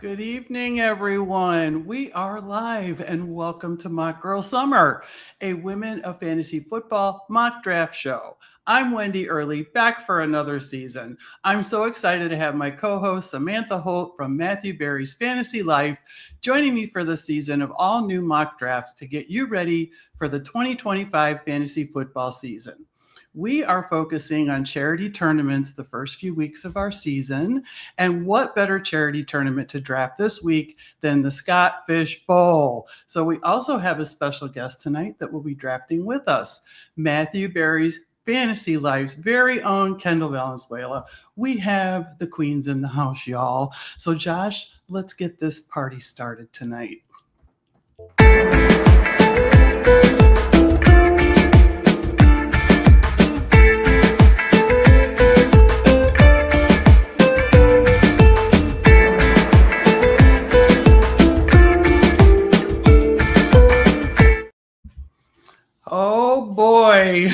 Good evening, everyone. We are live and welcome to Mock Girl Summer, a Women of Fantasy Football mock draft show. I'm Wendi Earley, back for another season. I'm so excited to have my co host Samantha Holt from Matthew Berry's Fantasy Life joining me for the season of all new mock drafts to get you ready for the 2025 fantasy football season. We are focusing on charity tournaments the first few weeks of our season. And what better charity tournament to draft this week than the Scott Fish Bowl? So we also have a special guest tonight that will be drafting with us, Matthew Berry's Fantasy Life's very own Kendall Valenzuela. We have the queens in the house, y'all. So, Josh, let's get this party started tonight. Oh boy.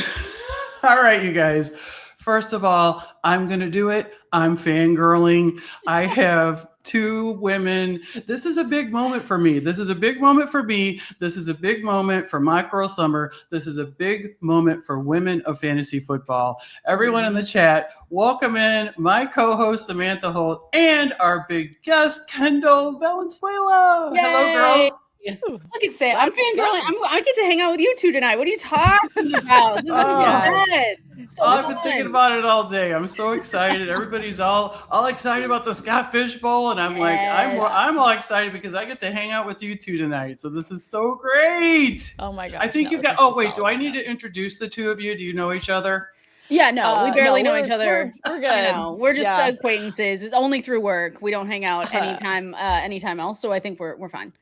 All right, you guys. First of all, I'm going to do it. I'm fangirling. I have two women. This is a big moment for me. This is a big moment for me. This is a big moment for my girl summer. This is a big moment for women of fantasy football. Everyone in the chat, welcome in my co-host Samantha Holt and our big guest Kendall Valenzuela. Yay! Hello, girls. Look at Sam. I'm fangirling. I get to hang out with you two tonight. What are you talking about? This is So I've been thinking about it all day. I'm so excited. Everybody's all excited about the Scott Fish Bowl, and I'm like, I'm all excited because I get to hang out with you two tonight. So this is so great. Oh my gosh. I think you got. Oh wait, do I need to introduce the two of you? Do you know each other? Yeah, no, we barely know each other. We're good. We're just acquaintances. It's only through work. We don't hang out anytime else. So I think we're fine.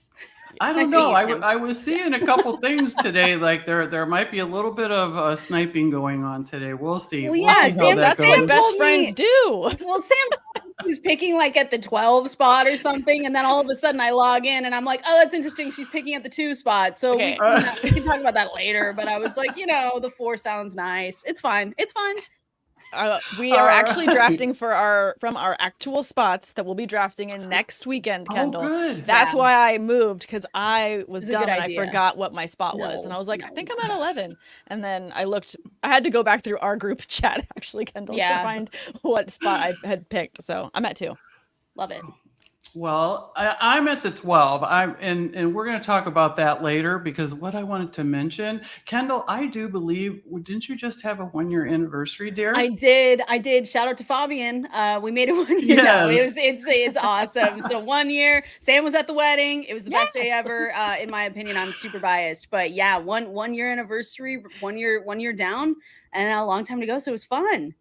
I don't know. I was seeing a couple things today. Like there might be a little bit of sniping going on today. We'll see. Well, yeah, Sam, that's what best friends do. Well, Sam was picking like at the 12 spot or something, and then all of a sudden I log in and I'm like, oh, that's interesting. She's picking at the 2 spot. So we can talk about that later. But I was like, the 4 sounds nice. It's fine. It's fine. We are actually drafting from our actual spots that we'll be drafting in next weekend, Kendall. Oh, good. That's why I moved, because I was dumb and I forgot what my spot was. And I was like, I think I'm at 11. And then I had to go back through our group chat, actually, Kendall, to find what spot I had picked. So I'm at 2. Love it. Well, I'm at the 12. And we're going to talk about that later, because what I wanted to mention, Kendall, I do believe, didn't you just have a 1-year anniversary, dear? I did. Shout out to Fabian. We made it 1 year now. It's awesome. So 1 year. Sam was at the wedding. It was the best day ever. In my opinion, I'm super biased, but yeah, 1 year anniversary, 1 year down, and a long time to go. So it was fun.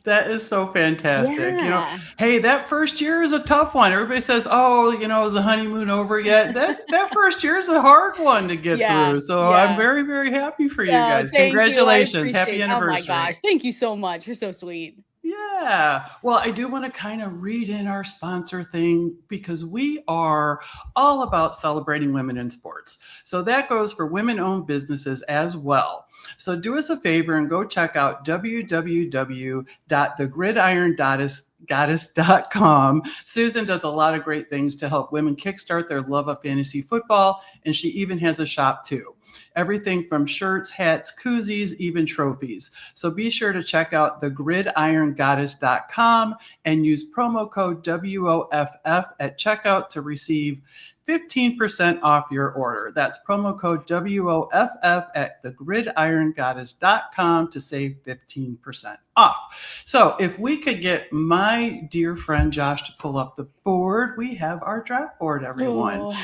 That is so fantastic. Yeah. Hey, that first year is a tough one. Everybody says, oh, is the honeymoon over yet? That first year is a hard one to get through. So I'm very, very happy for you guys. Congratulations. Happy anniversary. Oh my gosh. Thank you so much. You're so sweet. Yeah. Well, I do want to kind of read in our sponsor thing, because we are all about celebrating women in sports. So that goes for women-owned businesses as well. So do us a favor and go check out www.thegridirongoddess.com. Susan does a lot of great things to help women kickstart their love of fantasy football, and she even has a shop too. Everything from shirts, hats, koozies, even trophies. So be sure to check out thegridirongoddess.com and use promo code WOFF at checkout to receive 15% off your order. That's promo code WOFF at thegridirongoddess.com to save 15% off. So if we could get my dear friend Josh to pull up the board, we have our draft board, everyone.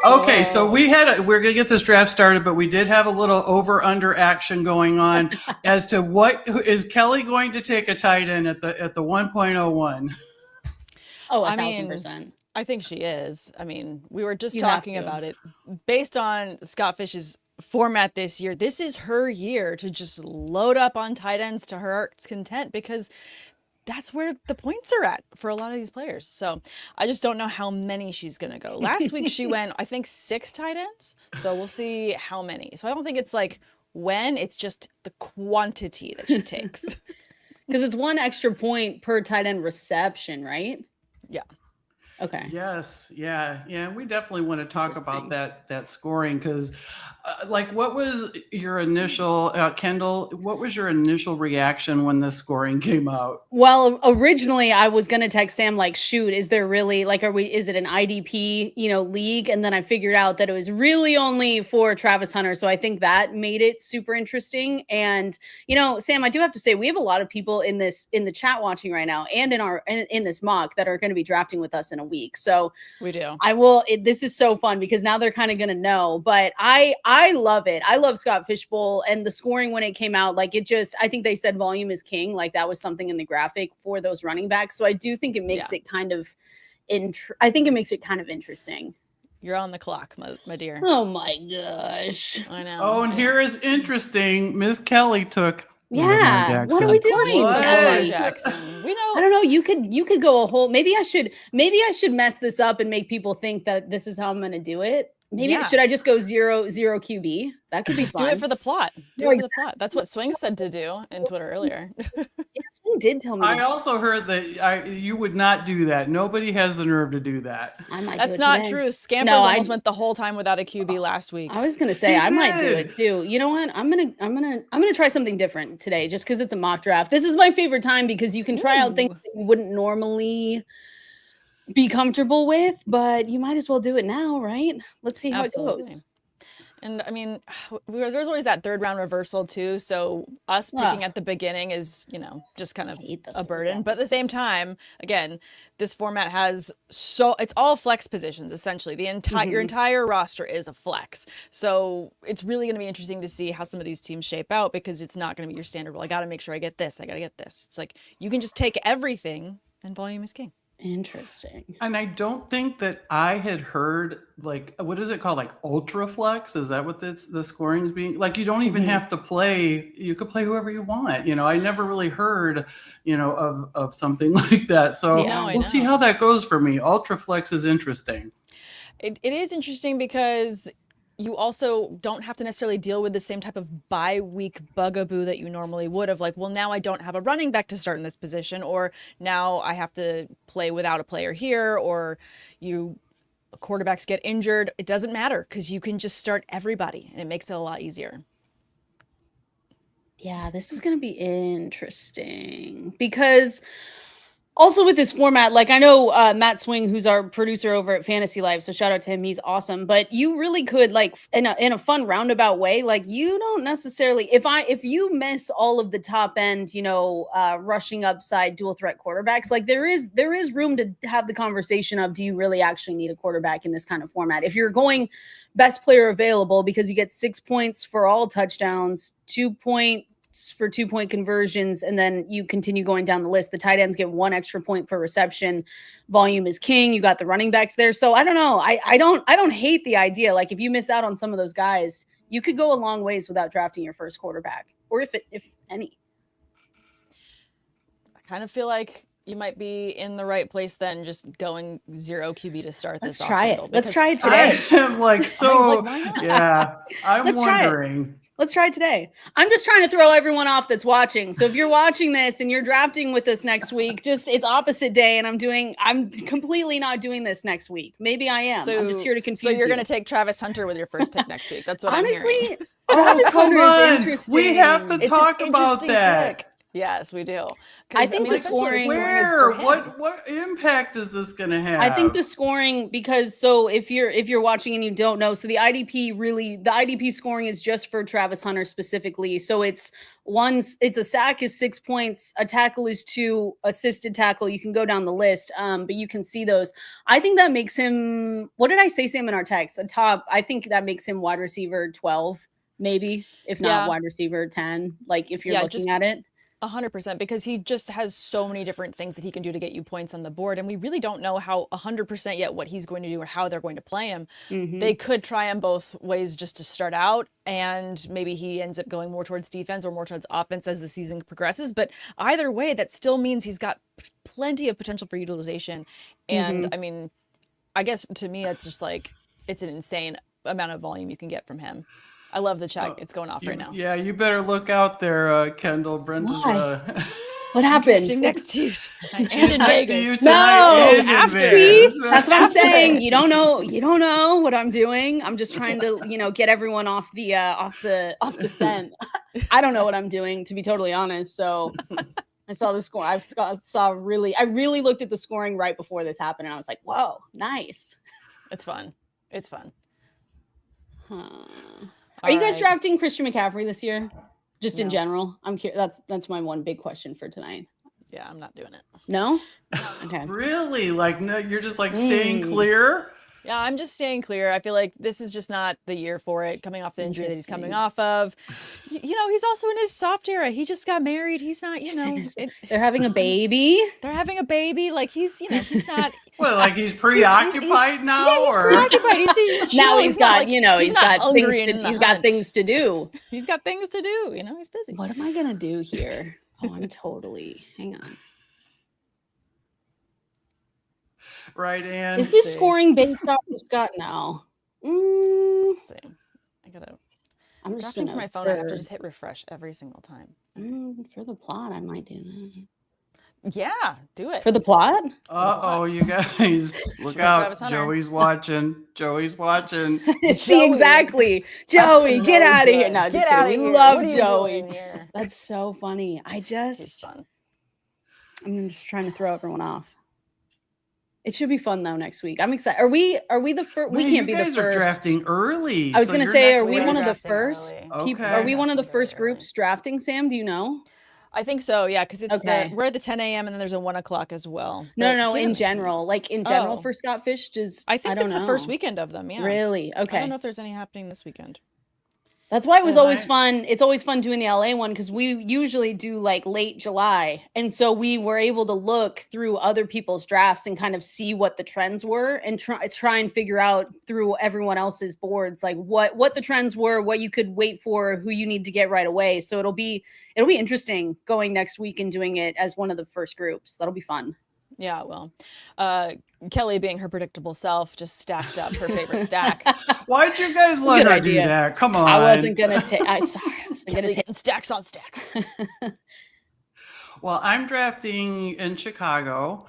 Okay, so we're going to get this draft started, but we did have a little over-under action going on as to what is Kelly going to take a tight end at the 1.01. Oh, 1,000%. I think she is. I mean, we were just talking about it. Based on Scott Fish's format this year, this is her year to just load up on tight ends to her heart's content, because that's where the points are at for a lot of these players. So I just don't know how many she's going to go. Last week she went, I think, 6 tight ends. So we'll see how many. So I don't think it's like when, it's just the quantity that she takes. Because it's 1 extra point per tight end reception, right? Yeah. Okay. Yes, yeah. We definitely want to talk about that scoring because, like, what was your initial, Kendall? What was your initial reaction when the scoring came out? Well, originally I was gonna text Sam like, "Shoot, is there really like, is it an IDP, league?" And then I figured out that it was really only for Travis Hunter. So I think that made it super interesting. And Sam, I do have to say we have a lot of people in the chat watching right now, and in this mock that are going to be drafting with us in a week. So We do. I will. This is so fun because now they're kind of gonna know. But I love it. I love Scott Fishbowl and the scoring when it came out. Like it just, I think they said volume is king. Like that was something in the graphic for those running backs. So I do think it makes it kind of, I think it makes it kind of interesting. You're on the clock, my dear. Oh my gosh! I know. Oh, and here is interesting. Miss Kelly took. Yeah, what are we doing? Lamar Jackson. We know. I don't know. You could go a whole. Maybe I should mess this up and make people think that this is how I'm going to do it. Maybe should I just go 0-0 QB? That could just be fun. Do it for the plot. Do it for the plot. That's what Swing said to do in Twitter earlier. Yeah, Swing did tell me. I also heard that you would not do that. Nobody has the nerve to do that. That's not true. Scampers almost went the whole time without a QB last week. I was gonna say I might do it too. You know what? I'm gonna try something different today, just because it's a mock draft. This is my favorite time because you can try out things that you wouldn't normally be comfortable with, but you might as well do it now, right? Let's see how it goes. And I mean, there's always that third round reversal too. So us picking at the beginning is, just kind of a burden. But at the same time, again, this format has it's all flex positions essentially. Your entire roster is a flex. So it's really going to be interesting to see how some of these teams shape out because it's not going to be your standard. Well, I got to make sure I get this. I got to get this. It's like you can just take everything, and volume is king. Interesting. And I don't think that I had heard, like, what is it called? Like ultra flex? Is that what the scoring is being? Like, you don't even have to play. You could play whoever you want. I never really heard, of something like that. So we'll see how that goes for me. Ultra flex is interesting. It is interesting because you also don't have to necessarily deal with the same type of bye-week bugaboo that you normally would have. Like, well, now I don't have a running back to start in this position, or now I have to play without a player here, or quarterbacks get injured. It doesn't matter because you can just start everybody, and it makes it a lot easier. Yeah, this is going to be interesting because also with this format, like I know Matt Swing, who's our producer over at Fantasy Life, so shout out to him, he's awesome. But you really could, like, in a fun roundabout way, like you don't necessarily, if you miss all of the top end, rushing upside dual threat quarterbacks, like there is room to have the conversation of, do you really actually need a quarterback in this kind of format? If you're going best player available because you get 6 points for all touchdowns, 2 points for 2-point conversions, and then you continue going down the list. The tight ends get 1 extra point per reception. Volume is king. You got the running backs there. So I don't know. I don't hate the idea. Like if you miss out on some of those guys, you could go a long ways without drafting your first quarterback, or if any. I kind of feel like you might be in the right place then, just going 0 QB to start this. Let's try it. Let's try it today. I'm like, I'm wondering. Let's try it today. I'm just trying to throw everyone off that's watching. So if you're watching this and you're drafting with us next week, it's opposite day, and I'm completely not doing this next week. Maybe I am. I'm just here to confuse you. So you're going to take Travis Hunter with your first pick next week. That's what honestly, I'm hearing. Travis Hunter is interesting. We have to talk about that. Pick. Yes, we do. I think the scoring. What impact is this going to have? I think the scoring, because so if you're watching and you don't know, so the IDP scoring is just for Travis Hunter specifically. So it's a sack is 6 points, a tackle is 2, assisted tackle. You can go down the list, but you can see those. I think that makes him. What did I say, Sam, in our text? I think that makes him wide receiver 12, maybe, if not wide receiver 10. Like if you're looking at it. 100%, because he just has so many different things that he can do to get you points on the board, and we really don't know how 100% yet what he's going to do or how they're going to play him. They could try him both ways just to start out, and maybe he ends up going more towards defense or more towards offense as the season progresses, but either way, that still means he's got plenty of potential for utilization. And I mean, I guess to me, it's just like, it's an insane amount of volume you can get from him. I love the chat. It's going off right now. Yeah, you better look out there, Kendall. Brenda's What happened? Next to you tonight. She's And in next to Vegas. you tonight No, and in after. Vegas. That's what I'm After saying. Vegas. You don't know what I'm doing. I'm just trying to, get everyone off the scent. I don't know what I'm doing, to be totally honest. So I saw the score. I really looked at the scoring right before this happened, and I was like, whoa, nice. It's fun. It's fun. Are you guys drafting Christian McCaffrey this year? Just in No. general? I'm curious. That's my one big question for tonight. Yeah, I'm not doing it. No? Okay. Really? Like, no, you're just like staying clear? Yeah, I'm just staying clear. I feel like this is just not the year for it, coming off the injury that he's coming off of. He's also in his soft era. He just got married. He's not, they're having a baby. They're having a baby. Like, he's not. Well, like he's preoccupied now? Yeah, he's preoccupied. He's now he's got, he's got things to do. He's got things to do. He's busy. What am I going to do here? Oh, I'm hang on. Right, Ann? Is this scoring based off of Scott now? Let's see. I'm just going from my phone. I have to just hit refresh every single time. For the plot, I might do that. Yeah, do it. For the plot? Uh-oh, you guys. Look out. Joey's watching. See, exactly. Joey, get out of here. No, just kidding. We love Joey. That's so funny. It's fun. I'm just trying to throw everyone off. It should be fun though next week. I'm excited. Are we the first? We can't be the first. You guys are drafting early. I was going to say, are we one of the first people? Are we one of the first groups drafting, Sam? Do you know? I think so, yeah, because we're at the 10 a.m. and then there's a 1 o'clock as well. No, in general. Like in general for Scott Fish, I think it's the first weekend of them, yeah. Really? Okay. I don't know if there's any happening this weekend. That's why it was always fun. It's always fun doing the LA one because we usually do like late July. And so we were able to look through other people's drafts and kind of see what the trends were and try and figure out through everyone else's boards, like what the trends were, what you could wait for, who you need to get right away. So it'll be interesting going next week and doing it as one of the first groups. That'll be fun. Yeah, well, Kelly being her predictable self just stacked up her favorite stack. Why'd you guys let her do that? Come on. I wasn't going to take, I wasn't going to take stacks on stacks. Well, I'm drafting in Chicago.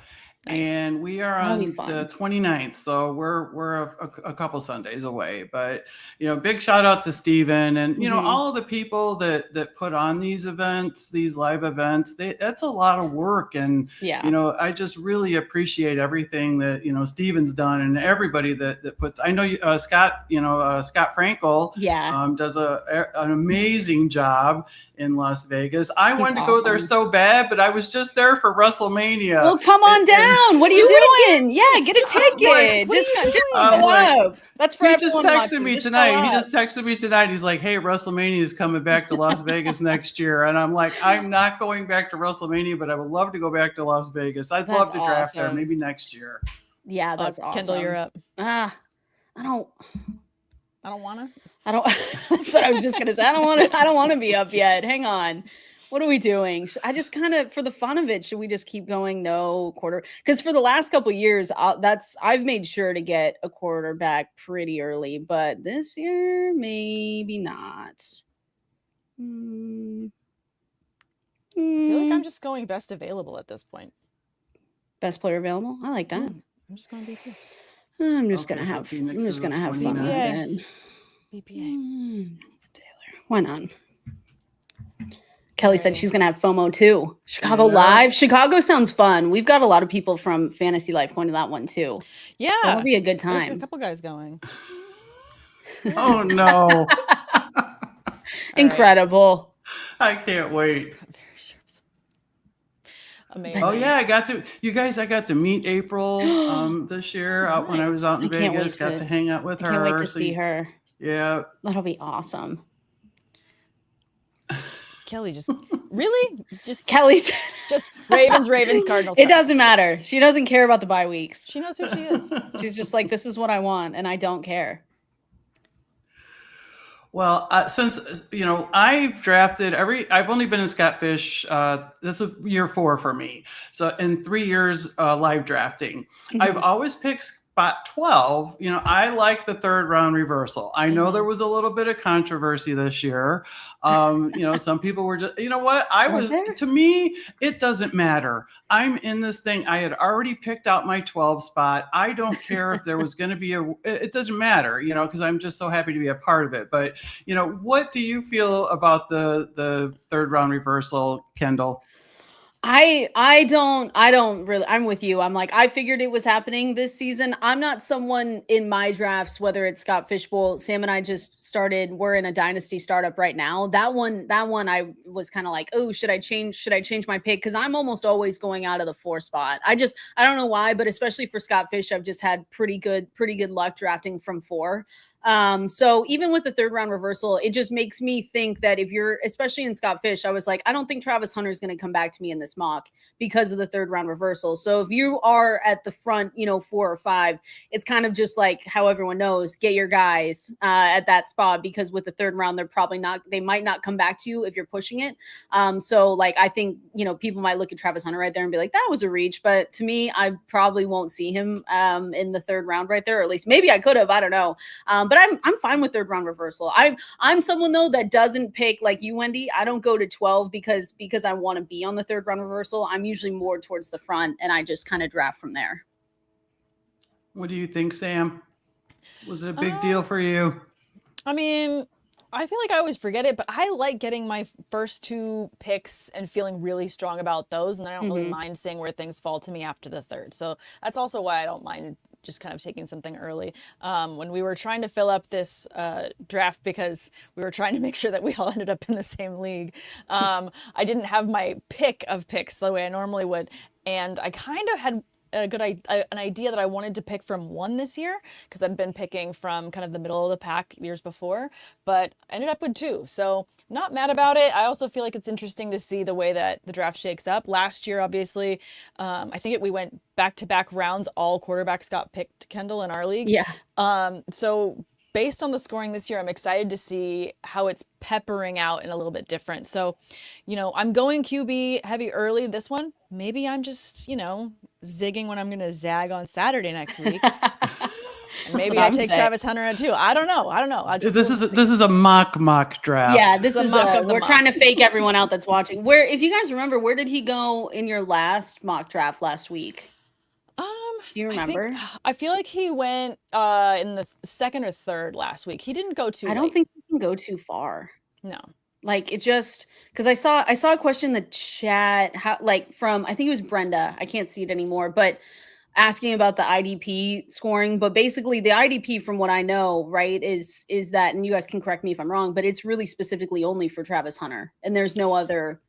Nice. And we are on the 29th, so we're a couple Sundays away. But big shout out to Steven and all of the people that put on these events, these live events. That's a lot of work, and I just really appreciate everything that Steven's done and everybody that puts. I know Scott, Scott Frankel, does an amazing job in Las Vegas. I wanted to go there so bad, but I was just there for WrestleMania. Well, come on down. What are you doing? Yeah, get a ticket. Just go up. That's for everyone. He just texted me tonight. He's like, "Hey, WrestleMania is coming back to Las Vegas next year," and I'm like, "I'm not going back to WrestleMania, but I would love to go back to Las Vegas. I'd love to draft there, maybe next year." Yeah, that's awesome. Kendall, you're up. I don't want to. That's what I was just gonna say. I don't want to be up yet. Hang on. What are we doing? I just kind of, for the fun of it, should we just keep going? No quarter? Because for the last couple of years, I've made sure to get a quarterback pretty early, but this year maybe not. I feel like I'm just going best available at this point. Best player available. I like that. I'm just going BP. I'm just gonna have fun with it. BPA. Taylor, why not? Kelly said she's going to have FOMO too. Chicago Live. Chicago sounds fun. We've got a lot of people from Fantasy Life going to that one too. Yeah. So it'll be a good time. There's a couple guys going. Oh, no. Incredible. Right. I can't wait. Amazing. Oh, yeah. I got to meet April this year when I was out in Vegas. Got to hang out with her. Can't wait to see her. Yeah. That'll be awesome. Kelly Kelly's just Ravens, Cardinals. It doesn't matter. She doesn't care about the bye weeks. She knows who she is. She's just like, this is what I want, and I don't care. Well, since I've only been in Scott Fish. This is year 4 for me. So in 3 years live drafting, I've always picked spot 12, I like the third round reversal. I know there was a little bit of controversy this year. Some people were just, to me, it doesn't matter. I'm in this thing. I had already picked out my 12 spot. I don't care if there was going to be it doesn't matter, because I'm just so happy to be a part of it. But, what do you feel about the third round reversal, Kendall? I don't really, I'm with you. I'm like, I figured it was happening this season. I'm not someone in my drafts, whether it's Scott Fishbowl, Sam and I just started, we're in a dynasty startup right now. That one I was kind of like, oh, should I change my pick? Cause I'm almost always going out of the 4 spot. I don't know why, but especially for Scott Fish, I've just had pretty good luck drafting from 4. So even with the third round reversal, it just makes me think that if you're, especially in Scott Fish, I was like, I don't think Travis Hunter is going to come back to me in this mock because of the third round reversal. So if you are at the front, 4 or 5, it's kind of just like how everyone knows, get your guys at that spot, because with the third round, they might not come back to you if you're pushing it. So like, I think, people might look at Travis Hunter right there and be like, that was a reach. But to me, I probably won't see him in the third round right there, or at least maybe I could have, I don't know. But I'm fine with third round reversal. I'm someone though that doesn't pick like you, Wendi. I don't go to 12 because I want to be on the third round reversal. I'm usually more towards the front, and I just kind of draft from there. What do you think, Sam? Was it a big deal for you? I mean, I feel like I always forget it, but I like getting my first 2 picks and feeling really strong about those, and I don't really mind seeing where things fall to me after the third. So that's also why I don't mind just kind of taking something early. When we were trying to fill up this draft, because we were trying to make sure that we all ended up in the same league, I didn't have my pick of picks the way I normally would. And I kind of had an idea that I wanted to pick from 1 this year, because I'd been picking from kind of the middle of the pack years before, but I ended up with 2. So not mad about it. I also feel like it's interesting to see the way that the draft shakes up. Last year, obviously, I think we went back-to-back rounds. All quarterbacks got picked, Kendall, in our league. Yeah. So based on the scoring this year, I'm excited to see how it's peppering out and a little bit different. So, I'm going QB heavy early this one. Maybe I'm just, zigging when I'm going to zag on Saturday next week. Maybe I take Travis Hunter at 2. I don't know. This is a mock draft. Yeah, this is we're trying to fake everyone out that's watching. If you guys remember, where did he go in your last mock draft last week? Do you remember? I feel like he went in the 2nd or 3rd last week. He didn't go too. I don't think he can go too far. No. Like, it just, because I saw a question in the chat, from, I think it was Brenda. I can't see it anymore, but asking about the IDP scoring. But basically the IDP, from what I know, right, is that, and you guys can correct me if I'm wrong, but it's really specifically only for Travis Hunter, and there's no other,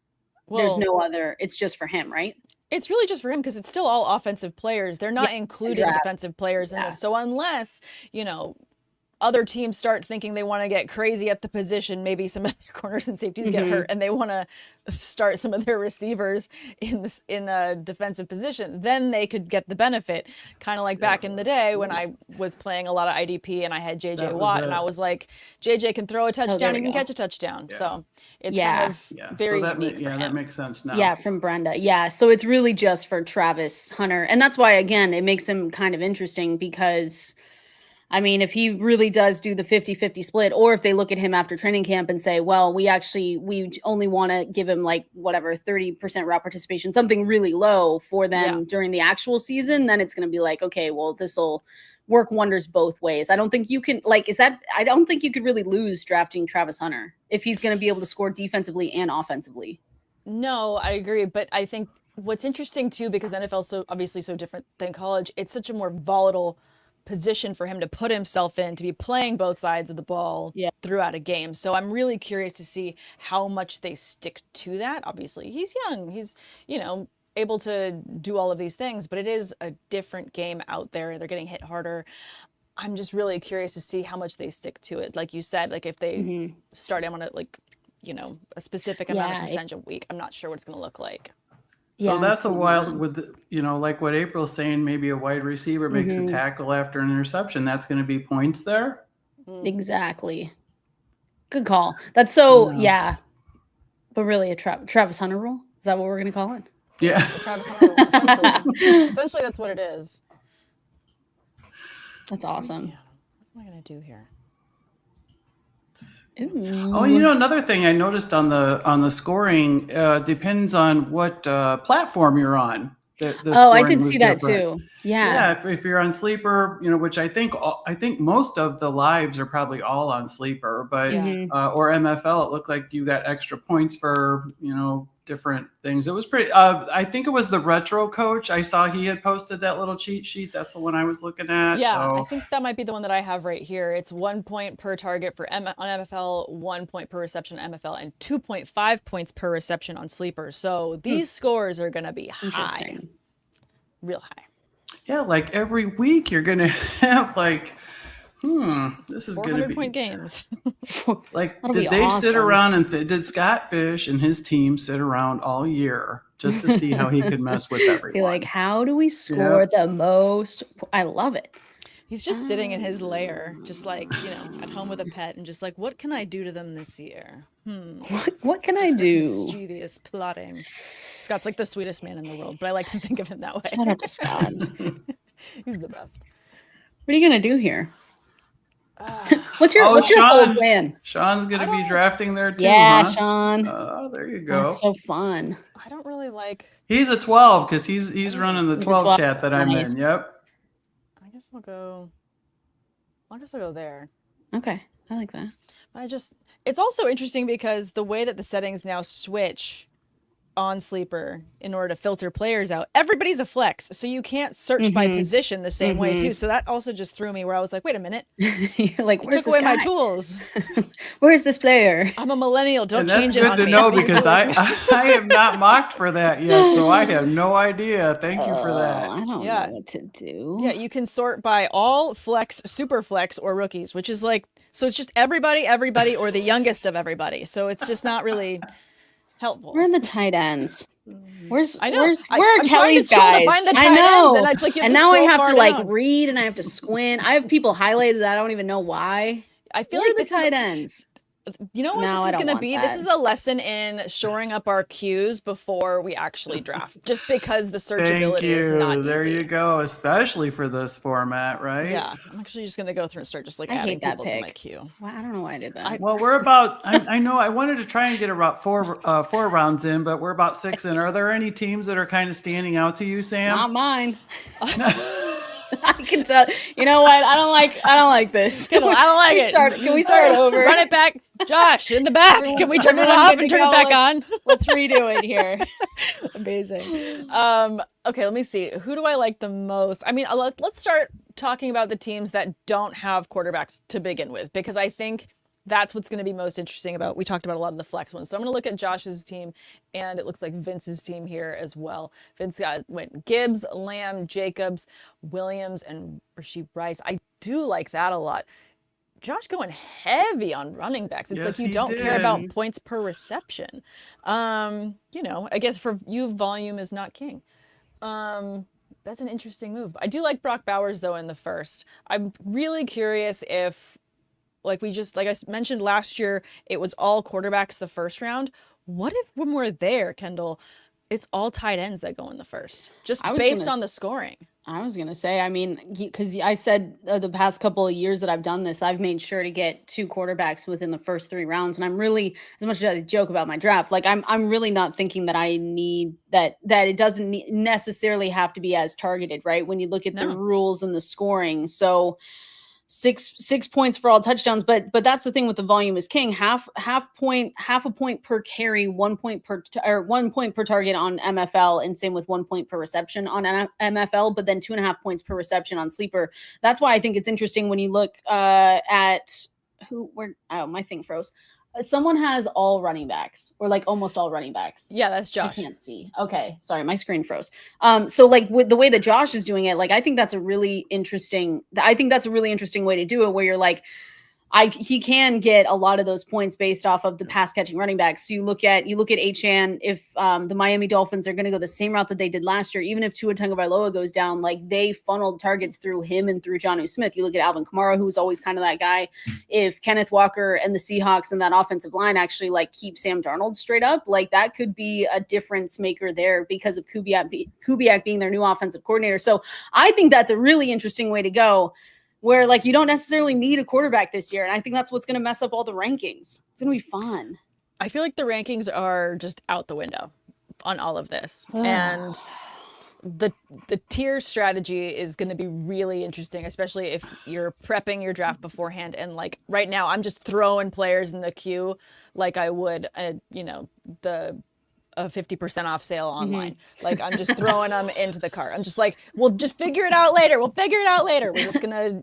it's just for him, right? It's really just for him, because it's still all offensive players. They're not including defensive players in this. So unless, other teams start thinking they want to get crazy at the position, maybe some of their corners and safeties get hurt, and they want to start some of their receivers in a defensive position, then they could get the benefit. Kind of like back in the day when I was playing a lot of IDP and I had JJ Watt, and I was like, JJ can throw a touchdown, he can catch a touchdown. Yeah. So it's kind of very unique for him. That makes sense now. Yeah, from Brenda. Yeah, so it's really just for Travis Hunter. And that's why, again, it makes him kind of interesting, because I mean, if he really does do the 50-50 split, or if they look at him after training camp and say, well, we only want to give him 30% route participation, something really low for them during the actual season, then it's going to be like, okay, well, this will work wonders both ways. I don't think you can I don't think you could really lose drafting Travis Hunter if he's going to be able to score defensively and offensively. No, I agree. But I think what's interesting too, because NFL is so obviously so different than college, it's such a more volatile position for him to put himself in, to be playing both sides of the ball throughout a game. So I'm really curious to see how much they stick to that. Obviously, he's young. He's, able to do all of these things, but it is a different game out there. They're getting hit harder. I'm just really curious to see how much they stick to it. Like you said, if they start him on a specific amount of percentage a week, I'm not sure what it's going to look like. So that's a wild, with like what April's saying, maybe a wide receiver makes a tackle after an interception. That's going to be points there. Exactly. Good call. That's so but really a Travis Hunter rule. Is that what we're going to call it? Yeah. The Travis Hunter rule, essentially. Essentially, that's what it is. That's awesome. Yeah. What am I gonna do here? Oh, another thing I noticed on the scoring depends on what platform you're on. I did see that too. Yeah, if you're on Sleeper, which I think most of the lives are probably all on Sleeper, but or MFL, it looked like you got extra points for different things. It was pretty. I think it was the Retro Coach. I saw he had posted that little cheat sheet. That's the one I was looking at. Yeah, so. I think that might be the one that I have right here. It's 1 point per target for on MFL, 1 point per reception on MFL, and 2.5 points per reception on Sleeper. So these scores are going to be high, real high. Yeah, like every week you're going to have like, this is going to be 400-point games. Like, did they sit around and did Scott Fish and his team sit around all year just to see how he could mess with everyone? Be like, how do we score the most? I love it. He's just sitting in his lair, just like, at home with a pet, and just like, what can I do to them this year? What can I do? Mischievous plotting. Scott's like the sweetest man in the world, but I like to think of him that way. Shout out to Scott. He's the best. What are you gonna do here? What's your whole plan? Sean's gonna be drafting there too. Yeah, huh? Sean. Oh, there you go. That's so fun. I don't really like. He's a 12 because he's running the 12 chat that I'm in. Yep. I guess I'll go there. Okay, I like that. It's also interesting because the way that the settings now switch on Sleeper in order to filter players out, everybody's a flex, so you can't search by position the same way too. So that also just threw me where I was like, wait a minute, you're like, where's took away my tools? Where's this player? I'm a millennial. Don't change it on me. That's good to know because I have not mocked for that yet, so I have no idea. Thank you for that. I don't know what to do. Yeah, you can sort by all flex, super flex, or rookies, which is like, so it's just everybody, or the youngest of everybody. So it's just not really helpful. We're in the tight ends. Where are I'm Kelly's guys? I know. And, it's like and now I have to like read and I have to squint. I have people highlighted that I don't even know why. I feel like the tight ends. You know what this is going to be? This is a lesson in shoring up our queues before we actually draft, just because the searchability is not easy. There you go, especially for this format, right? Yeah, I'm actually just going to go through and start just like adding people to my queue. Well, I don't know why I did that. Well, we're about, I know I wanted to try and get about four rounds in, but we're about 6 in. Are there any teams that are kind of standing out to you, Sam? Not mine. I can tell. You know what? I don't like this. I don't like it. Can we start over? Run it back, Josh, in the back. Can we turn it off and turn it back on? Let's redo it here. Amazing. Okay, let me see. Who do I like the most? I mean, let's start talking about the teams that don't have quarterbacks to begin with, because I think that's what's going to be most interesting about. We talked about a lot of the flex ones. So I'm going to look at Josh's team, and it looks like Vince's team here as well. Vince went Gibbs, Lamb, Jacobs, Williams, and Rashee Rice. I do like that a lot. Josh going heavy on running backs. It's like you don't care about points per reception. I guess for you, volume is not king. That's an interesting move. I do like Brock Bowers, though, in the first. I'm really curious if, like I mentioned last year, it was all quarterbacks the first round. What if when we're there, Kendall, it's all tight ends that go in the first, just based on the scoring? I was going to say, I mean, because I said the past couple of years that I've done this, I've made sure to get 2 quarterbacks within the first 3 rounds. And I'm really, as much as I joke about my draft, like I'm really not thinking that I need that it doesn't necessarily have to be as targeted, right? When you look at the rules and the scoring. So 6 points for all touchdowns, but that's the thing with the volume is king. Half a point per carry, 1 point per target on MFL, and same with 1 point per reception on MFL, but then 2.5 points per reception on Sleeper. That's why I think it's interesting when you look at my thing froze. Someone has all running backs, or like almost all running backs. Yeah, that's Josh. I can't see. Okay, sorry, my screen froze. So like with the way that Josh is doing it, like I think that's a really interesting way to do it, where you're like, he can get a lot of those points based off of the pass catching running backs. So you look at Achane, if the Miami Dolphins are going to go the same route that they did last year, even if Tua Tagovailoa goes down, like they funneled targets through him and through Jonnu Smith. You look at Alvin Kamara, who's always kind of that guy. If Kenneth Walker and the Seahawks and that offensive line actually like keep Sam Darnold straight up, like that could be a difference maker there because of Kubiak being their new offensive coordinator. So I think that's a really interesting way to go. where like you don't necessarily need a quarterback this year. And I think that's what's going to mess up all the rankings. It's going to be fun. I feel like the rankings are just out the window on all of this. And the tier strategy is going to be really interesting, especially if you're prepping your draft beforehand. And like right now, I'm just throwing players in the queue like I would, a 50% off sale online. Like I'm just throwing them into the cart. I'm just like, we'll just figure it out later. We're just gonna,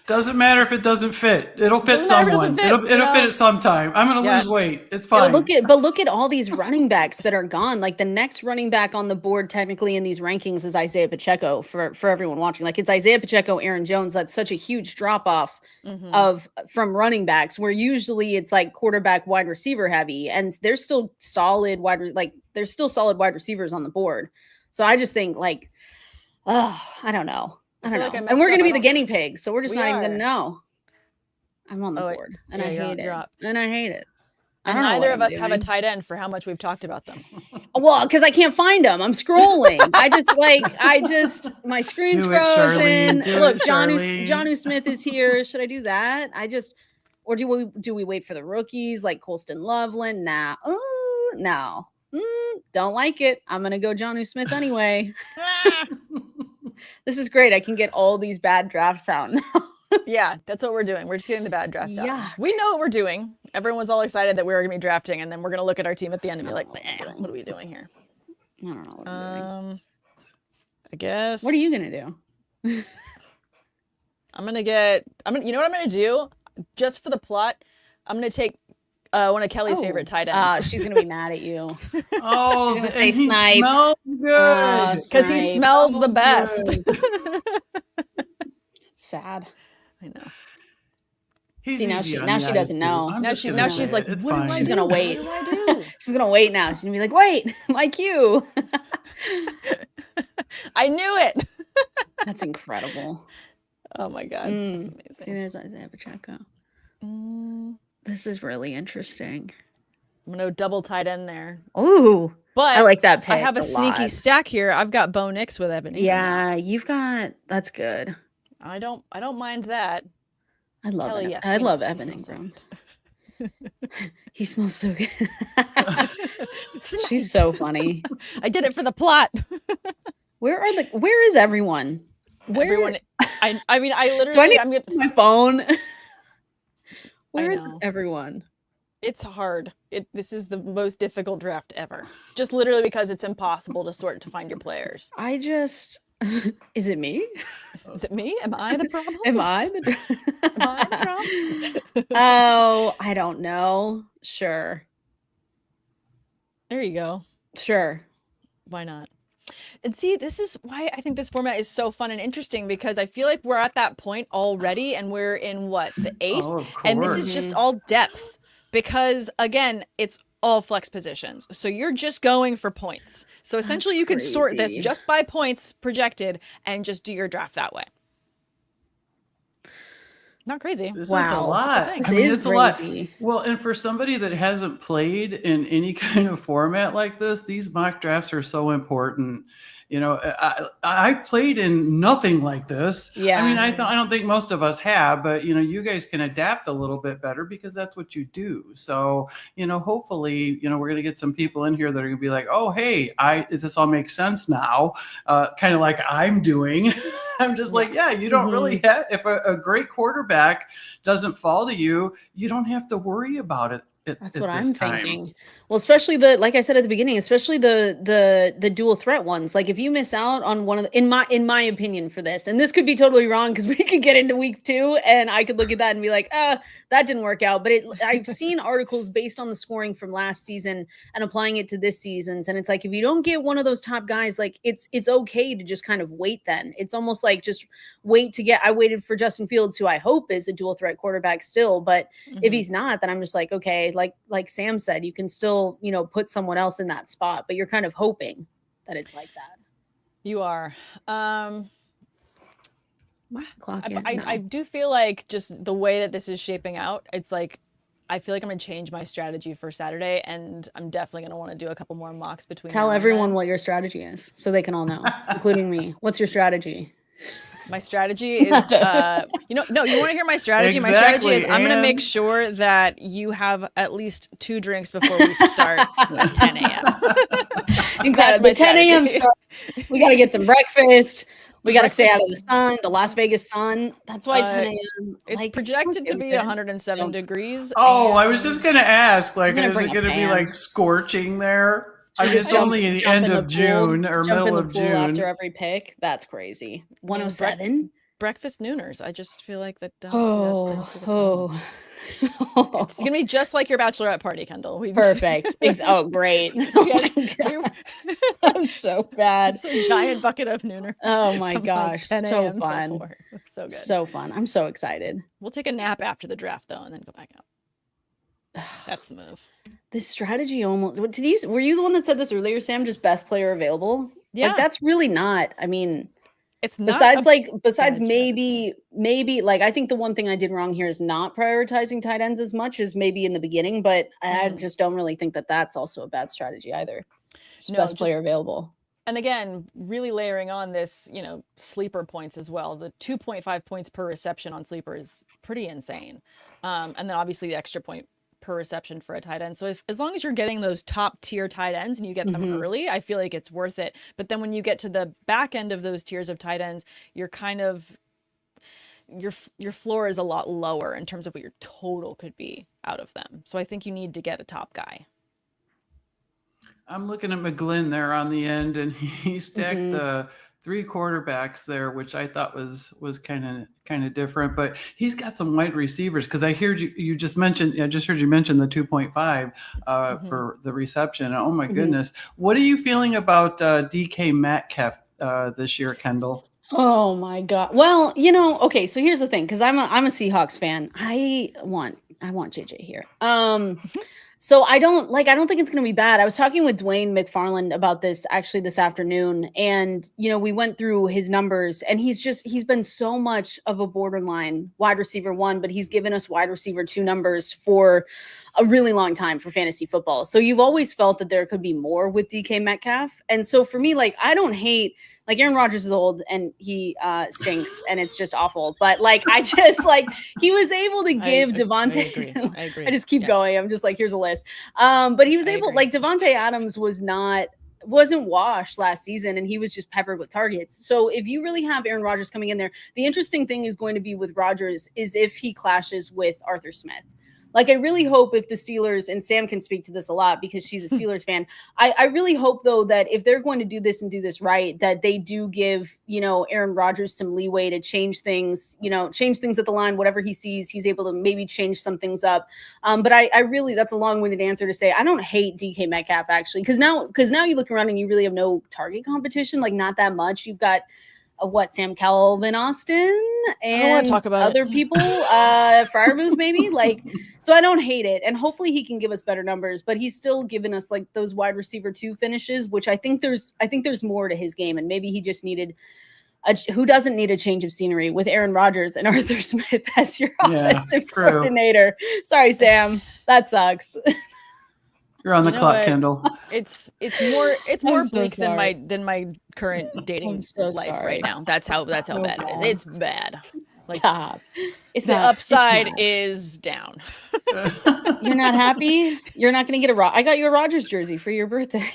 Doesn't matter if it doesn't fit. It'll fit someone. It'll fit at some time. I'm gonna lose weight. It's fine. Look at all these running backs that are gone. Like the next running back on the board technically in these rankings is Isaiah Pacheco for everyone watching. Like it's Isaiah Pacheco, Aaron Jones. That's such a huge drop off from running backs, where usually it's like quarterback, wide receiver heavy, and there's still solid wide receivers on the board. So I just think like, I don't know. And we're going to be the guinea pigs. So we're just not even going to know. I'm on the board and I hate it. And I hate it. And neither of us have a tight end for how much we've talked about them. Well, because I can't find them. I'm scrolling. My screen's frozen. Look, Jonnu Smith is here. Should I do that? Or do we wait for the rookies like Colston Loveland? Nah. No. Don't like it. I'm going to go Jonnu Smith anyway. This is great. I can get all these bad drafts out now. Yeah, that's what we're doing. We're just getting the bad drafts out. Yeah. We know what we're doing. Everyone was all excited that we were going to be drafting, and then we're going to look at our team at the end and be like, what are we doing here? I don't know what I'm doing. I guess. What are you going to do? you know what I'm going to do? Just for the plot, I'm going to take one of Kelly's favorite tight ends. She's going to be mad at you. Oh, she's going to say Snipe. Smells good. Because he smells the best. Sad. I know. Now she doesn't know. Now she's like, what am I She's gonna wait. What do I do? She's gonna wait now. She's gonna be like, wait, my cue. I knew it. That's incredible. Oh my God. That's amazing. See, there's Isaiah Pacheco. This is really interesting. I'm gonna double tight end there. Ooh. But I like that pick. I have a sneaky stack here. I've got Bo Nix with Evan. Yeah, that's good. I don't mind that. I love it. I love Evan Ingram. He smells so good. She's so funny. I did it for the plot. Where is everyone? Everyone. I literally. Do I need my phone? Where is everyone? It's hard. This is the most difficult draft ever. Just literally because it's impossible to find your players. Is it me? Is it me? Am I the problem? Am I the problem? Oh, I don't know. Sure. There you go. Sure. Why not? And see, this is why I think this format is so fun and interesting, because I feel like we're at that point already and we're in the 8th? And this is just all depth, because again, it's all flex positions. So you're just going for points. So essentially you can sort this just by points projected and just do your draft that way. Not crazy. This is a lot. It's a lot. Well, and for somebody that hasn't played in any kind of format like this, these mock drafts are so important. I've played in nothing like this. Yeah. I mean, I don't think most of us have, but you guys can adapt a little bit better because that's what you do. So, hopefully, we're going to get some people in here that are going to be like, oh, hey, this all makes sense now. Kind of like I'm doing. I'm just like, yeah, you don't really have, if a great quarterback doesn't fall to you, you don't have to worry about it. That's what I'm thinking. Well, especially like I said at the beginning, especially the dual threat ones. Like if you miss out on one of in my opinion for this, and this could be totally wrong because we could get into week 2 and I could look at that and be like, that didn't work out. But I've seen articles based on the scoring from last season and applying it to this season's. And it's like, if you don't get one of those top guys, like it's okay to just kind of wait then. It's almost like just wait to I waited for Justin Fields, who I hope is a dual threat quarterback still. But if he's not, then I'm just like, okay, like Sam said, you can still, put someone else in that spot, but you're kind of hoping that it's like that. You are. Clock I do feel like just the way that this is shaping out, it's like, I feel like I'm going to change my strategy for Saturday, and I'm definitely going to want to do a couple more mocks between. Tell everyone what your strategy is so they can all know, including me. What's your strategy? My strategy is, no, you want to hear my strategy? Exactly, my strategy is I'm going to make and- sure that you have at least 2 drinks before we start at 10 a.m. Incredible. my The 10 a.m. strategy. start. We got to get some breakfast. We got to stay Breakfast- out of the sun, the Las Vegas sun. That's why 10 a.m. It's projected to be 107 degrees. Oh, I was just going to ask, like, gonna is bring it a going to be fan. like scorching there? I mean, Just it's only the jump end in of pool, June or jump middle in the of pool June. after every pick. That's crazy. 107. Breakfast nooners. I just feel like that does. Oh. It's gonna be just like your bachelorette party, Kendall. Perfect. Oh, great. That's so bad. Just a giant bucket of nooners. Oh my from gosh, like 10 so a.m. till fun. 4. That's so good. So fun. I'm so excited. We'll take a nap after the draft though, and then go back out. That's the move. This strategy almost. Were you the one that said this earlier, Sam? Just best player available. Yeah, like that's really not. I mean, it's not. Besides maybe like I think the one thing I did wrong here is not prioritizing tight ends as much as maybe in the beginning, but I just don't really think that that's also a bad strategy either. Best player available. And again, really layering on this, sleeper points as well. The 2.5 points per reception on sleeper is pretty insane. And then obviously the extra point per reception for a tight end. So as long as you're getting those top tier tight ends and you get them early, I feel like it's worth it. But then when you get to the back end of those tiers of tight ends, you're kind of, your floor is a lot lower in terms of what your total could be out of them. So I think you need to get a top guy. I'm looking at McGlynn there on the end, and he stacked the 3 quarterbacks there, which I thought was kind of different. But he's got some wide receivers because I heard you just mentioned. I just heard you mention the 2.5 for the reception. Oh my goodness, what are you feeling about DK Metcalf this year, Kendall? Oh my God. Well, okay. So here's the thing, because I'm a Seahawks fan. I want JJ here. So I don't think it's going to be bad. I was talking with Dwayne McFarland about this actually this afternoon. And, we went through his numbers and he's been so much of a borderline wide receiver 1, but he's given us wide receiver 2 numbers for a really long time for fantasy football. So you've always felt that there could be more with DK Metcalf. And so for me, I don't hate, Aaron Rodgers is old and he stinks and it's just awful. But I just he was able to give Devontae. I agree. I just keep going. I'm just here's a list. But he was able, Devontae Adams wasn't washed last season and he was just peppered with targets. So if you really have Aaron Rodgers coming in there, the interesting thing is going to be with Rodgers is if he clashes with Arthur Smith. I really hope if the Steelers, and Sam can speak to this a lot because she's a Steelers fan. I really hope though that if they're going to do this and do this right, that they do give, Aaron Rodgers some leeway to change things at the line, whatever he sees, he's able to maybe change some things up. But I really, that's a long-winded answer to say, I don't hate DK Metcalf actually. Cause now you look around and you really have no target competition, not that much. You've got Sam Calvin Austin and talk about other people, Freiermuth maybe so I don't hate it. And hopefully he can give us better numbers, but he's still given us those wide receiver 2 finishes, which I think there's more to his game. And maybe he just needed who doesn't need a change of scenery with Aaron Rodgers and Arthur Smith as your offensive coordinator. Sorry, Sam, that sucks. You're on the clock, Kendall. It's more so bleak sorry. than my current dating life right now. That's how bad it is. It's bad. Stop. The upside is down. You're not happy? You're not going to get I got you a Rodgers jersey for your birthday.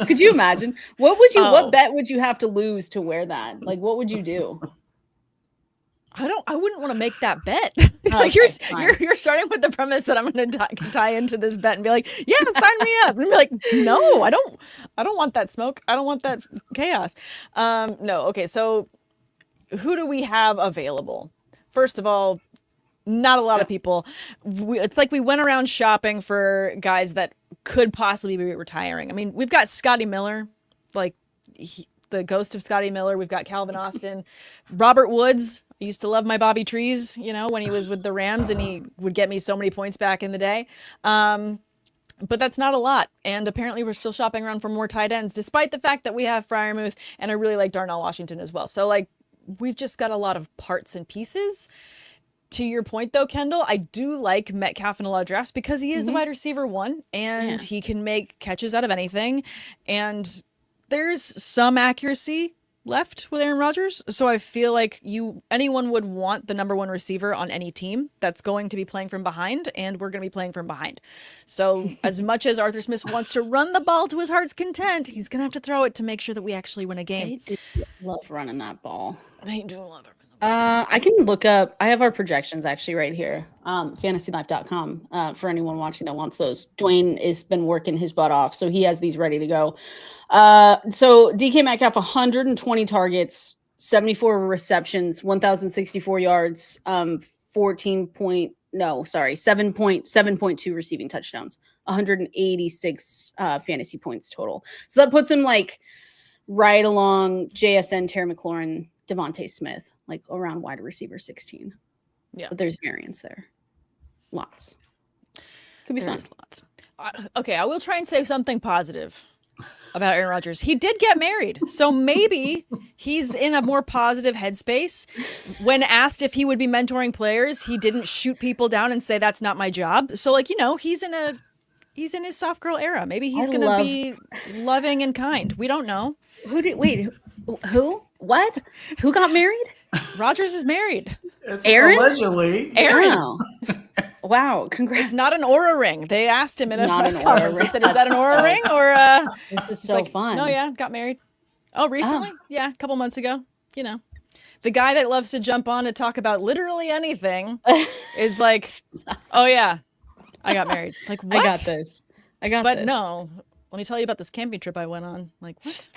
Could you imagine? What bet would you have to lose to wear that? What would you do? I wouldn't want to make that bet. Okay, you're starting with the premise that I'm going to tie into this bet and be like, yeah, sign me up. And be like, no, I don't want that smoke. I don't want that chaos. No. Okay. So who do we have available? First of all, not a lot of people. It's we went around shopping for guys that could possibly be retiring. I mean, we've got Scotty Miller, the ghost of Scotty Miller. We've got Calvin Austin, Robert Woods. I used to love my Bobby Trees, when he was with the Rams and he would get me so many points back in the day. But that's not a lot. And apparently we're still shopping around for more tight ends, despite the fact that we have Freiermuth and I really like Darnell Washington as well. So we've just got a lot of parts and pieces. To your point though, Kendall, I do like Metcalf in a lot of drafts because he is the wide receiver 1 and he can make catches out of anything. And there's some accuracy left with Aaron Rodgers. So I feel like anyone would want the number one receiver on any team that's going to be playing from behind, and we're going to be playing from behind. So as much as Arthur Smith wants to run the ball to his heart's content, he's going to have to throw it to make sure that we actually win a game. They do love running that ball. They do love it. I can look up. I have our projections actually right here. FantasyLife.com. For anyone watching that wants those. Dwayne has been working his butt off, so he has these ready to go. So DK Metcalf, 120 targets, 74 receptions, 1,064 yards, 7.2 receiving touchdowns, 186 fantasy points total. So that puts him like right along JSN, Terry McLaurin, Devontae Smith, like around wide receiver 16. Yeah. But there's variance there. Lots. Could be fun. Lots. Okay, I will try and say something positive about Aaron Rodgers. He did get married, so maybe he's in a more positive headspace. When asked if he would be mentoring players, he didn't shoot people down and say that's not my job. So like, he's in his soft girl era. Maybe he's going to be loving and kind. We don't know. Who? What? Who got married? Rodgers is married. It's Aaron? Allegedly. Aaron. Oh. Wow, congrats. It's not an aura ring. They asked him in a press conference. They said, is that an aura ring? Or this is so fun. No, yeah, got married. Oh, recently? Yeah, a couple months ago. The guy that loves to jump on to talk about literally anything is like, oh yeah, I got married. Like, what? I got this. But no, let me tell you about this camping trip I went on. Like, what?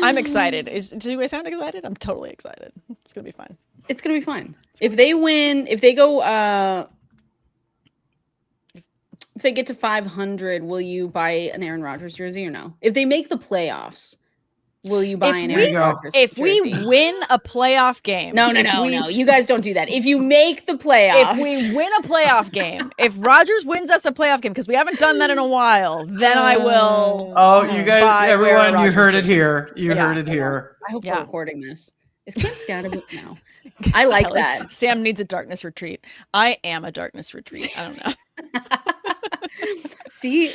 I'm excited. Do I sound excited? I'm totally excited. It's gonna be fun. It's gonna be fun. If they win, if they go, if they get to 500, will you buy an Aaron Rodgers jersey or no? If they make the playoffs, will you buy an Aaron Rodgers jersey? If we win a playoff game. No. You guys don't do that. If you make the playoffs. If we win a playoff game, if Rodgers wins us a playoff game, because we haven't done that in a while, then I will. Oh, you guys, everyone, you heard it here. You heard it here. I hope we're recording this. Is Cam Scatterby? No. I like that. Sam needs a darkness retreat. I am a darkness retreat. I don't know. See?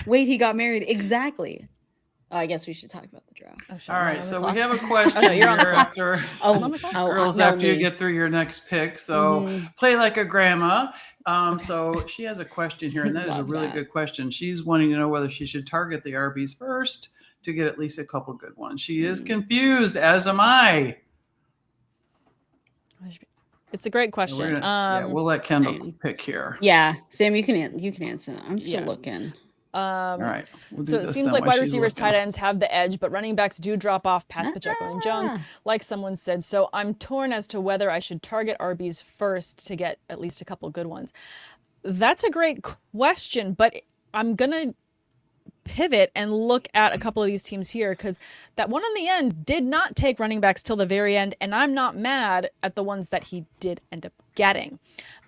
Wait, he got married. Exactly. Oh, I guess we should talk about the draft. All right, so we have a question here after after you get through your next pick. So play like a grandma. So she has a question here, and that is a really good question. She's wanting to know whether she should target the RBs first to get at least a couple good ones. She is confused, as am I. It's a great question. We'll let Kendall pick here. Yeah, Sam, you can answer that. I'm still looking. All right. So it seems like wide receivers, tight ends have the edge, but running backs do drop off past Pacheco and Jones, like someone said. So I'm torn as to whether I should target RBs first to get at least a couple good ones. That's a great question, but I'm going to pivot and look at a couple of these teams here, because that one on the end did not take running backs till the very end, and I'm not mad at the ones that he did end up getting.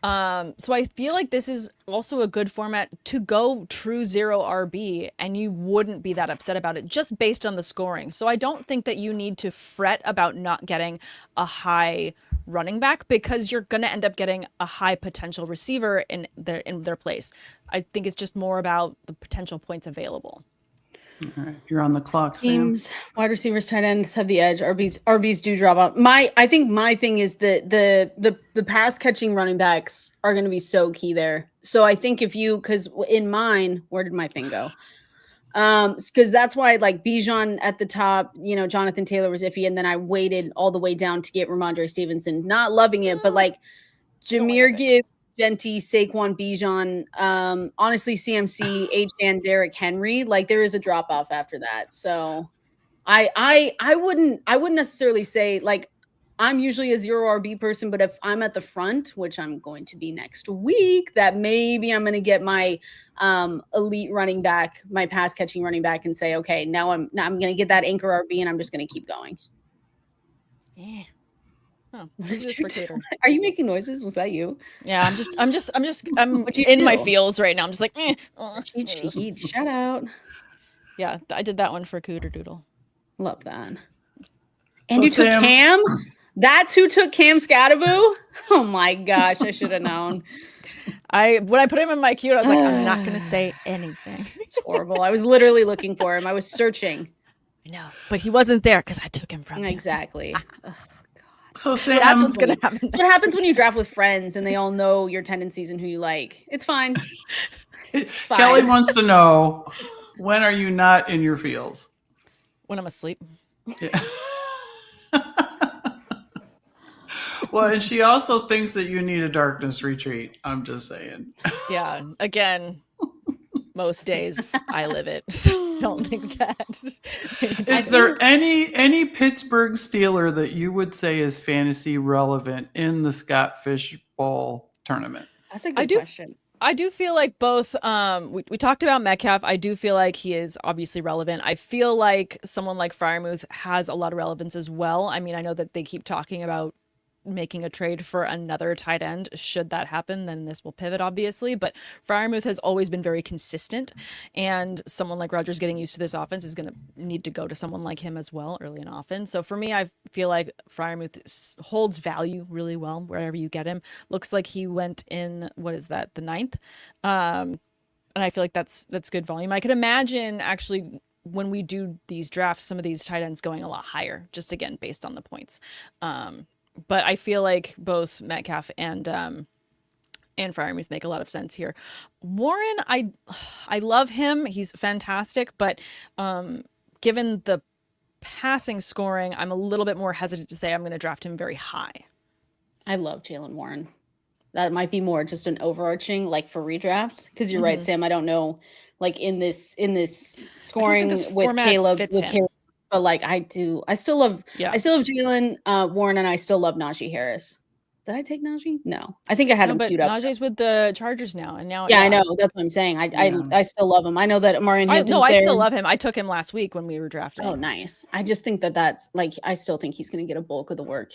So I feel like this is also a good format to go true zero RB, and you wouldn't be that upset about it just based on the scoring. So I don't think that you need to fret about not getting a high running back, because you're going to end up getting a high potential receiver in their place. I think it's just more about the potential points available. All right, you're on the clock, Teams, Sam. wide receivers, tight ends have the edge. RBs do drop off. I think my thing is that the pass catching running backs are going to be so key there. So I think because in mine, where did my thing go? Because that's why like Bijan at the top, Jonathan Taylor was iffy, and then I waited all the way down to get Ramondre Stevenson. Not loving it, but like Jahmyr Gibbs, Genty, Saquon, Bijan, honestly, CMC, H-Dan, Derrick Henry, like there is a drop off after that. So I wouldn't necessarily say like I'm usually a zero RB person, but if I'm at the front, which I'm going to be next week, that maybe I'm going to get my elite running back, my pass catching running back, and say, okay, now I'm going to get that anchor RB, and I'm just going to keep going. Yeah. Oh, are you making noises? Was that you? Yeah, I'm in my feels right now. I'm just like, shout out. Yeah, I did that one for Cooter Doodle. Love that. And you took Cam? That's who took Cam Scatterby? Oh my gosh, I should have known. When I put him in my queue, I was like, I'm not going to say anything. It's horrible. I was literally looking for him. I was searching. I know, but he wasn't there because I took him from you. Exactly. So Sam, that's what's gonna happen. What happens when you draft with friends and they all know your tendencies and who you like? It's fine. It's fine. Kelly wants to know, when are you not in your feels? When I'm asleep. Yeah. Well, and she also thinks that you need a darkness retreat. I'm just saying. Yeah. Again, most days I live it. So I don't think that. Is there any Pittsburgh Steeler that you would say is fantasy relevant in the Scott Fish Bowl tournament? That's a good question. I do feel like both, we talked about Metcalf. I do feel like he is obviously relevant. I feel like someone like Freiermuth has a lot of relevance as well. I mean, I know that they keep talking about making a trade for another tight end. Should that happen, then this will pivot, obviously. But Freiermuth has always been very consistent, and someone like Rodgers getting used to this offense is going to need to go to someone like him as well early in offense. So for me, I feel like Freiermuth holds value really well wherever you get him. Looks like he went in, what is that, the 9th? And I feel like that's good volume. I could imagine actually when we do these drafts, some of these tight ends going a lot higher, just again based on the points. But I feel like both Metcalf and Freiermuth make a lot of sense here. Warren, I love him. He's fantastic, but given the passing scoring, I'm a little bit more hesitant to say I'm going to draft him very high. I love Jaylen Warren. That might be more just an overarching, like for redraft, because you're right, Sam. I don't know, like in this scoring with Caleb, but like I still love Jaylen Warren, and I still love Najee Harris. Did I take Najee? No, I think I had him queued up. Najee's with the Chargers now, and now I know, that's what I'm saying. I still love him. I know that Marion Hampton's I still love him. I took him last week when we were drafting. Oh, nice. I just think that's like, I still think he's going to get a bulk of the work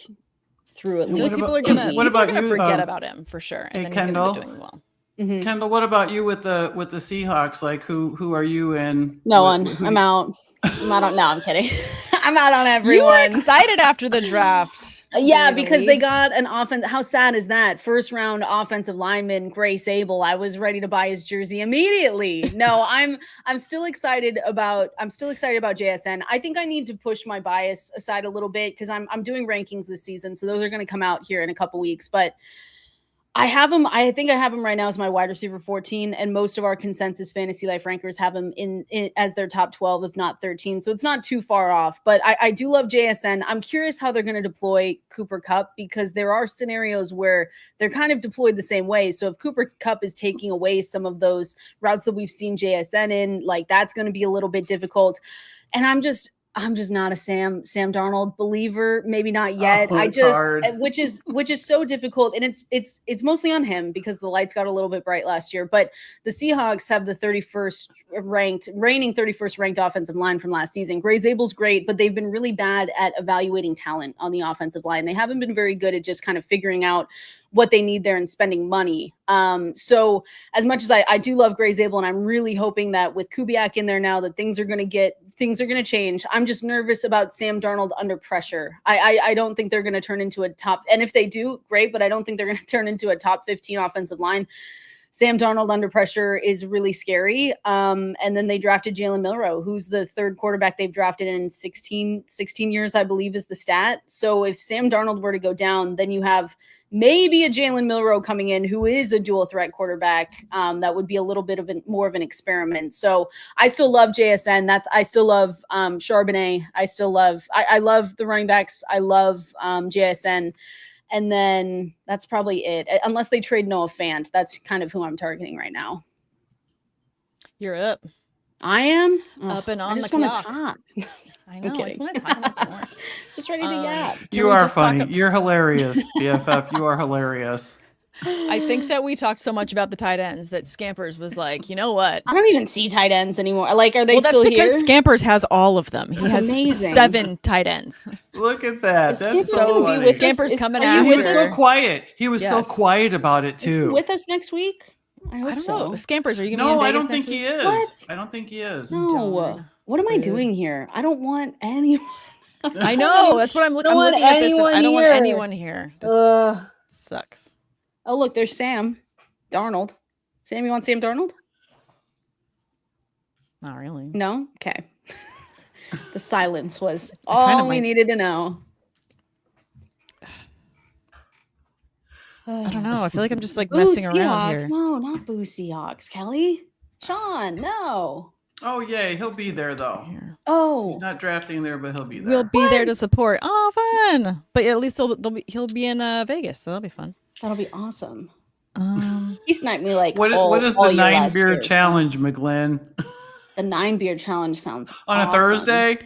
through at least. People are gonna forget about him for sure, and then Kendall? He's gonna be doing well. Mm-hmm. Kendall, what about you with the Seahawks? Like, who are you in? No one. I'm out. I'm out. No, I'm kidding. I'm out on everyone. You were excited after the draft. Yeah, because they got an offense. How sad is that? First round offensive lineman, Gray Sable. I was ready to buy his jersey immediately. No, I'm still excited about JSN. I think I need to push my bias aside a little bit because I'm doing rankings this season, so those are going to come out here in a couple weeks. But I have him. I think I have him right now as my wide receiver 14, and most of our consensus fantasy life rankers have him in as their top 12, if not 13. So it's not too far off. But I do love JSN. I'm curious how they're going to deploy Cooper Kupp, because there are scenarios where they're kind of deployed the same way. So if Cooper Kupp is taking away some of those routes that we've seen JSN in, like that's going to be a little bit difficult. And I'm just not a Sam Darnold believer. Maybe not yet. Which is so difficult. And it's mostly on him because the lights got a little bit bright last year. But the Seahawks have the reigning 31st ranked offensive line from last season. Gray Zable's great, but they've been really bad at evaluating talent on the offensive line. They haven't been very good at just kind of figuring out what they need there and spending money. So as much as I do love Gray Zabel, and I'm really hoping that with Kubiak in there now that things are going to change. I'm just nervous about Sam Darnold under pressure. I don't think they're going to turn into a top, and if they do, great, but I don't think they're going to turn into a top 15 offensive line. Sam Darnold under pressure is really scary. And then they drafted Jalen Milroe, who's the third quarterback they've drafted in 16 years, I believe is the stat. So if Sam Darnold were to go down, then you have maybe a Jalen Milroe coming in who is a dual threat quarterback. That would be a little bit of more of an experiment. So I still love JSN. I still love Charbonnet. I love the running backs. I love JSN. And then that's probably it. Unless they trade Noah Fant. That's kind of who I'm targeting right now. You're up. I am? Up and on the clock. I know. I just want to talk about more. Just ready to yap. You are funny. You're hilarious, BFF. You are hilarious. I think that we talked so much about the tight ends that Scampers was like, you know what? I don't even see tight ends anymore. Like, are they still here? Well, that's because Scampers has all of them. He has amazing. 7 tight ends. Look at that. That's so funny. Scampers coming after. He was so quiet. He was so quiet about it, too. Is he with us next week? I don't know. Scampers, are you going to be in Vegas next week? He is. What? I don't think he is. No. What am I doing here? I don't want anyone. I know. That's what I'm looking at. I don't want anyone here. This sucks. Oh, look, there's Sam Darnold. Sam, you want Sam Darnold? Not really. No? Okay. The silence was all we needed to know. I don't know. I feel like I'm just like messing around here. No, not Boo Seahawks, Kelly. Sean, no. Oh, yay. He'll be there, though. Oh. He's not drafting there, but he'll be there. We'll be there to support. Oh, fun. But at least he'll be in Vegas, so that'll be fun. That'll be awesome. He sniped me like what is the 9-beer challenge, McGlynn? The 9-beer challenge sounds on a Thursday.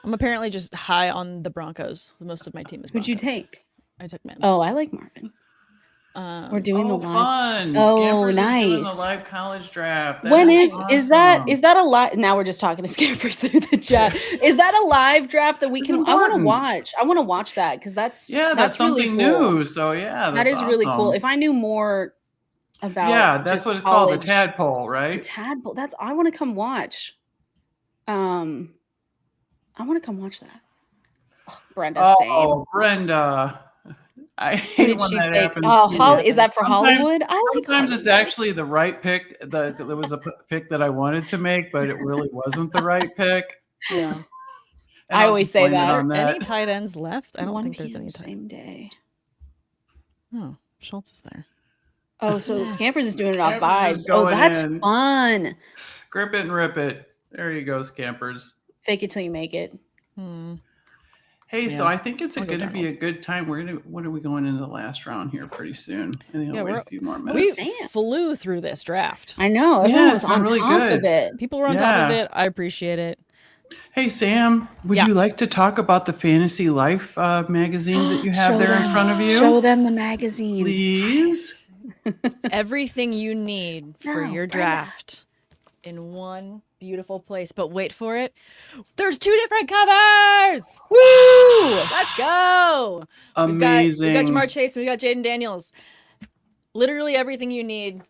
I'm apparently just high on the Broncos. Most of my team is Broncos. Who'd you take? I took Mims. Oh, I like Marvin. We're doing the live. Fun. Oh, Scampers nice. is doing the live college draft. When is that a live? Now we're just talking to Scampers through the chat. Is that a live draft that we can? I want to watch. I want to watch that because that's something really cool. new. So that is really cool. If I knew more about that's what it's called, the tadpole, right? The tadpole. I want to come watch. I want to come watch that. Oh, Brenda. Brenda. I hate when that happens. Is that for Hollywood? Sometimes it's actually the right pick. There was a pick that I wanted to make, but it really wasn't the right pick. Yeah. I always say that. Any tight ends left? I don't think there's any. Same day. Oh, Schultz is there. Oh, so Scampers is doing it off vibes. Oh, that's fun. Grip it and rip it. There you go, Scampers. Fake it till you make it. Hey, so I think it's going to be a good time. What are we going into the last round here pretty soon? I think I'll wait a few more minutes. We flew through this draft. I know. Everyone was on really top of it. People were on top of it. I appreciate it. Hey, Sam, would you like to talk about the Fantasy Life magazines that you have there in front of you? Show them the magazine. Please. Everything you need for your draft in one beautiful place. But wait for it. There's 2 different covers. Woo! Let's go. Amazing. We got Jamar Chase and we got Jaden Daniels. Literally everything you need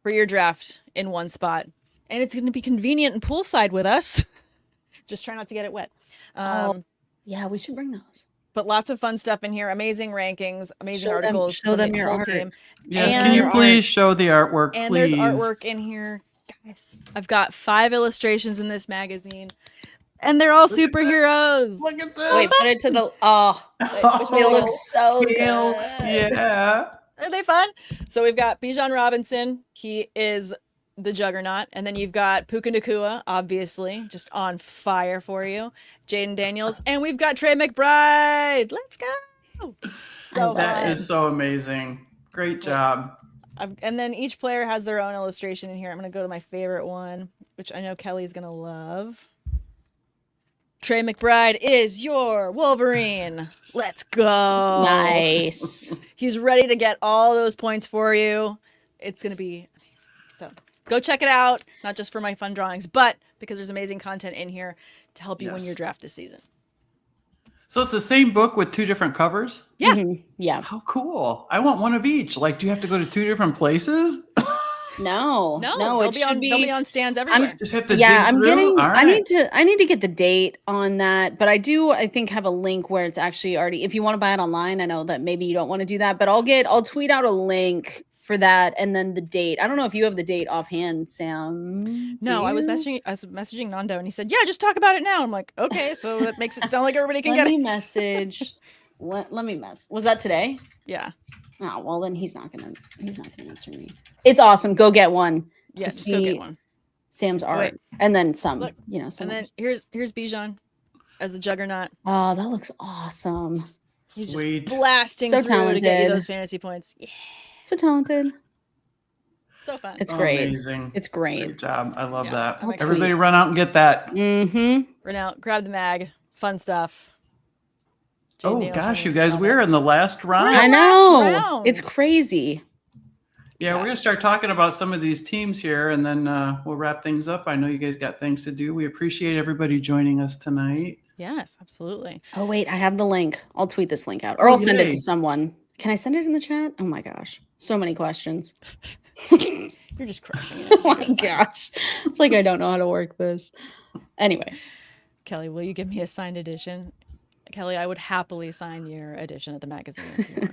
for your draft in one spot. And it's going to be convenient and poolside with us. Just try not to get it wet. Yeah, we should bring those. But lots of fun stuff in here. Amazing rankings, amazing articles. Show them your art. Team. Yes, can you please show the artwork, and please? And there's artwork in here. Guys, I've got 5 illustrations in this magazine. And they're all superheroes. Look at this. Wait, put it to the... it looks so good. Yeah. Are they fun? So we've got Bijan Robinson. He is the juggernaut. And then you've got Puka Nacua, obviously, just on fire for you. Jaden Daniels. And we've got Trey McBride. Let's go. So that is so amazing. Great job. And then each player has their own illustration in here. I'm going to go to my favorite one, which I know Kelly's going to love. Trey McBride is your Wolverine. Let's go. Nice. He's ready to get all those points for you. It's going to be amazing. So go check it out, not just for my fun drawings, but because there's amazing content in here to help you win your draft this season. So it's the same book with 2 different covers? Yeah. Mm-hmm. Yeah. How cool. I want one of each. Like, do you have to go to 2 different places? No, they'll be on stands everywhere. Just hit the dig through. I need to get the date on that, but I think have a link where it's actually already, if you want to buy it online, I know that maybe you don't want to do that, but I'll tweet out a link for that and then the date. I don't know if you have the date offhand, Sam. No, I was messaging Nando and he said, "Yeah, just talk about it now." I'm like, "Okay, so that makes it sound like everybody can get it." Let me mess. Was that today? Yeah. Oh, well then he's not gonna answer me. It's awesome. Go get one. Yeah, just go get one. Sam's art. And then some, Look, and then here's Bijan as the juggernaut. Oh, that looks awesome. He's just blasting through to get you those fantasy points. Yeah. So talented. So fun. It's great. Amazing. It's great. Great job. I love that. I'm Everybody run out and get that. Mm-hmm. Run out, grab the mag. Fun stuff. Oh gosh, you guys, we're in the last round. I know. It's crazy. Yeah, we're going to start talking about some of these teams here, and then we'll wrap things up. I know you guys got things to do. We appreciate everybody joining us tonight. Yes, absolutely. Oh, wait, I have the link. I'll tweet this link out, or I'll send it to someone. Can I send it in the chat? Oh, my gosh. So many questions. You're just crushing it. Oh, my gosh. It's like I don't know how to work this. Anyway. Kelly, will you give me a signed edition? Kelly, I would happily sign your edition of the magazine if you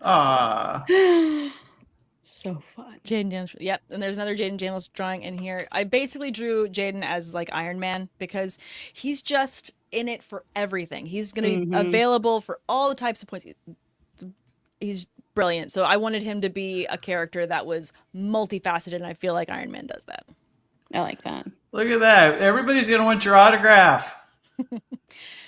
want. So fun. Jaden Daniels. Yep. And there's another Jaden Daniels drawing in here. I basically drew Jaden as like Iron Man because he's just in it for everything. He's going to be available for all the types of points. He's brilliant. So I wanted him to be a character that was multifaceted, and I feel like Iron Man does that. I like that. Look at that. Everybody's going to want your autograph.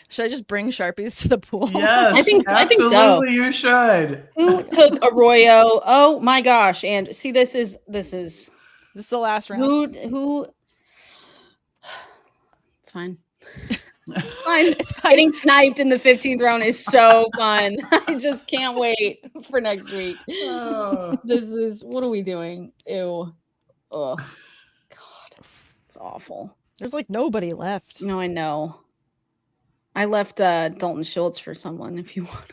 Should I just bring Sharpies to the pool? Yes, I think so. absolutely you should. Who took Arroyo? Oh my gosh. And see, this is This is the last round. who it's fine. It's fine. It's getting sniped in the 15th round is so fun. I just can't wait for next week. Oh. This is, what are we doing? Ew. Oh God. It's awful. There's like nobody left. No, I know. I left Dalton Schultz for someone if you want.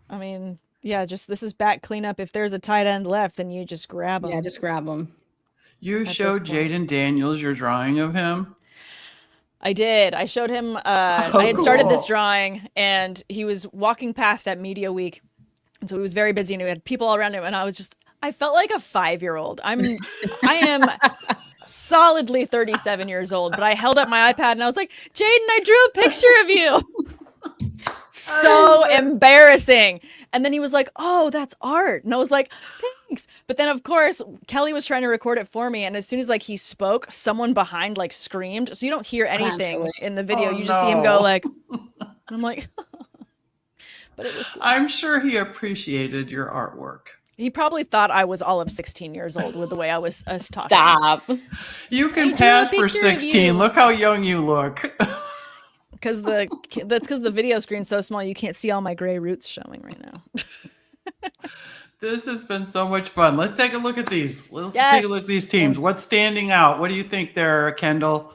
I mean, yeah, just this is back cleanup. If there's a tight end left, then you just grab him. Yeah, just grab him. You showed Jaden Daniels your drawing of him? I did. I showed him. I had started this drawing, and he was walking past at Media Week, and so he was very busy, and we had people all around him, and I felt like a 5-year-old. I am solidly 37 years old, but I held up my iPad and I was like, Jaden, I drew a picture of you. So embarrassing. And then he was like, oh, that's art. And I was like, thanks. But then of course, Kelly was trying to record it for me. And as soon as like he spoke, someone behind like screamed. So you don't hear anything in the video. You just see him go like, and I'm like, but it was cool. I'm sure he appreciated your artwork. He probably thought I was all of 16 years old with the way I was talking. Stop. You can pass for 16. Look how young you look. Because that's because the video screen's so small, you can't see all my gray roots showing right now. This has been so much fun. Let's take a look at these. Let's take a look at these teams. What's standing out? What do you think there, Kendall?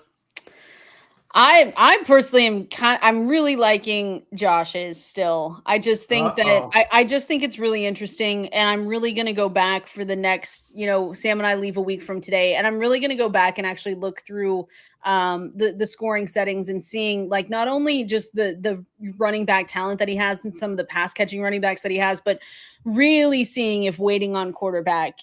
I personally I'm really liking Josh's still. I just think that I just think it's really interesting, and I'm really going to go back for the next, Sam and I leave a week from today, and I'm really going to go back and actually look through the scoring settings and seeing like not only just the running back talent that he has and some of the pass catching running backs that he has, but really seeing if waiting on quarterback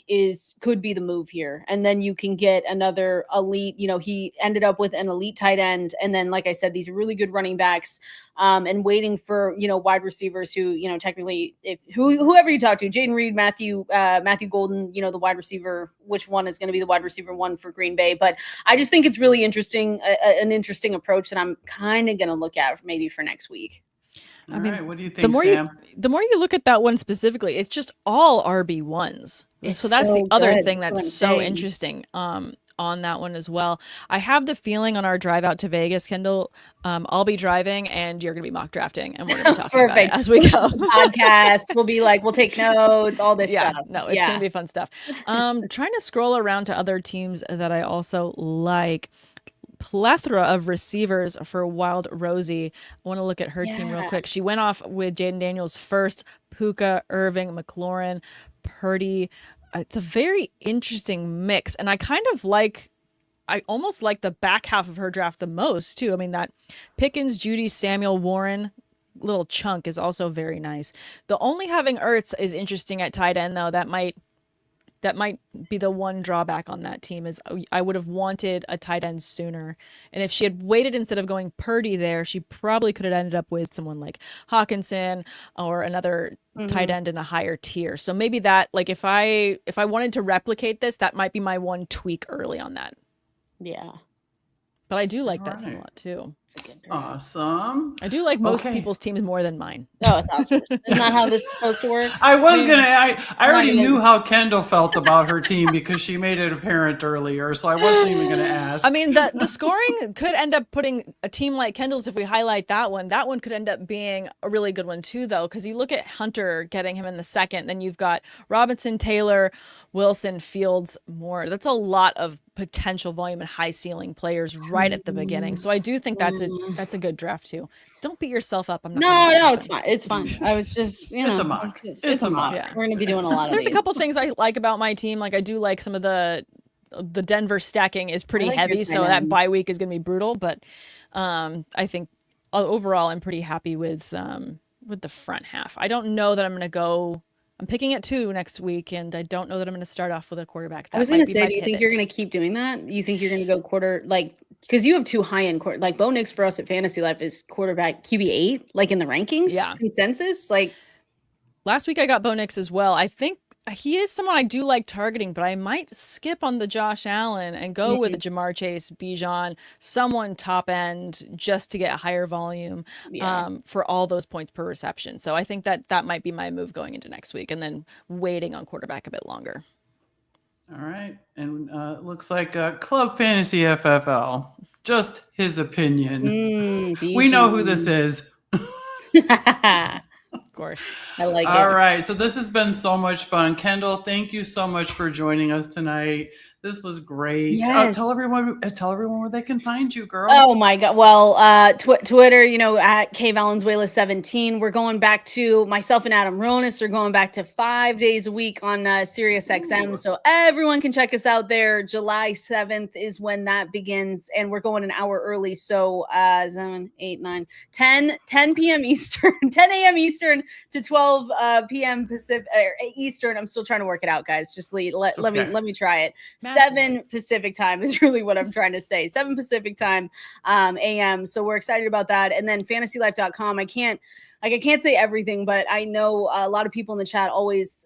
could be the move here. And then you can get another elite, he ended up with an elite tight end. And then, like I said, these really good running backs, and waiting for, wide receivers who, technically whoever you talk to, Jaden Reed, Matthew Golden, the wide receiver, which one is going to be the wide receiver one for Green Bay. But I just think it's really interesting, an interesting approach that I'm kind of going to look at maybe for next week. All right, what do you think, Sam? The more you look at that one specifically, it's just all RB1s. So that's the other thing that's so interesting on that one as well. I have the feeling on our drive out to Vegas, Kendall, I'll be driving and you're going to be mock drafting, and we're going to be talking about it as we go. Podcast. We'll be like, we'll take notes, all this stuff. No, it's going to be fun stuff. Trying to scroll around to other teams that I also like. Plethora of receivers for Wild Rosie. I want to look at her team real quick. She went off with Jaden Daniels first, Puka, Irving, McLaurin, Purdy. It's a very interesting mix, and I almost like the back half of her draft the most too. I mean, that Pickens, Judy, Samuel, Warren little chunk is also very nice. The only having Ertz is interesting at tight end though. That might be the one drawback on that team, is I would have wanted a tight end sooner. And if she had waited instead of going Purdy there, she probably could have ended up with someone like Hawkinson or another tight end in a higher tier. So maybe that, like if I wanted to replicate this, that might be my one tweak early on that. Yeah. But I do like that a lot too. Awesome. I do like most people's teams more than mine. Oh, it's awesome. Isn't that how this is supposed to work? I already knew how Kendall felt about her team because she made it apparent earlier, so I wasn't even going to ask. I mean, the scoring could end up putting a team like Kendall's, if we highlight that one could end up being a really good one too, though, because you look at Hunter getting him in the second, then you've got Robinson, Taylor, Wilson, Fields, Moore. That's a lot of potential volume and high ceiling players right at the beginning. So I do think that's a good draft too. Don't beat yourself up. I'm not. No, it's fine. It's fine. I was just, it's a mock. It's a mock. Yeah. We're going to be doing a lot of There's a couple things I like about my team. Like I do like some of the Denver stacking is pretty heavy, so that bye week is going to be brutal. But I think overall I'm pretty happy with with the front half. I don't know that I'm going to go. I'm picking at 2 next week, and I don't know that I'm going to start off with a quarterback. I was going to say, do you think you're going to keep doing that? You think you're going to go because you have 2 high-end like Bo Nix for us at Fantasy Life is quarterback QB8, like in the rankings consensus. Like last week I got Bo Nix as well. I think he is someone I do like targeting, but I might skip on the Josh Allen and go with the Jamar Chase, Bijan, someone top end just to get a higher volume for all those points per reception. So I think that might be my move going into next week, and then waiting on quarterback a bit longer. All right. And it looks like Club Fantasy FFL, just his opinion. We know who this is. Of course. I like it. All right. So this has been so much fun. Kendall, thank you so much for joining us tonight. This was great. Yes. Tell everyone where they can find you, girl. Oh my God. Well, Twitter, at K Valenzuela 17. We're going back to myself and Adam Ronis are going back to 5 days a week on Sirius XM. So everyone can check us out there. July 7th is when that begins, and we're going an hour early. So 7, 8, 9, 10 p.m. Eastern, 10 a.m. Eastern to 12 p.m. Pacific Eastern. I'm still trying to work it out, guys. Just let me try it. 7 Pacific time is really what I'm trying to say. 7 Pacific time, AM. So we're excited about that. And then fantasylife.com. I can't say everything, but I know a lot of people in the chat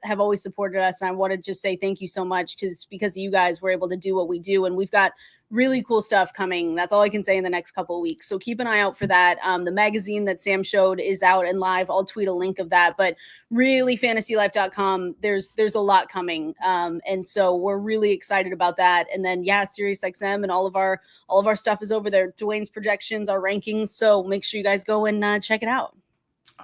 have always supported us. And I want to just say thank you so much because of you guys, we're able to do what we do. And we've got really cool stuff coming. That's all I can say in the next couple of weeks. So keep an eye out for that. The magazine that Sam showed is out and live. I'll tweet a link of that, but really fantasylife.com, there's a lot coming. And so we're really excited about that. And then Sirius XM and all of our stuff is over there. Dwayne's projections, our rankings. So make sure you guys go and check it out.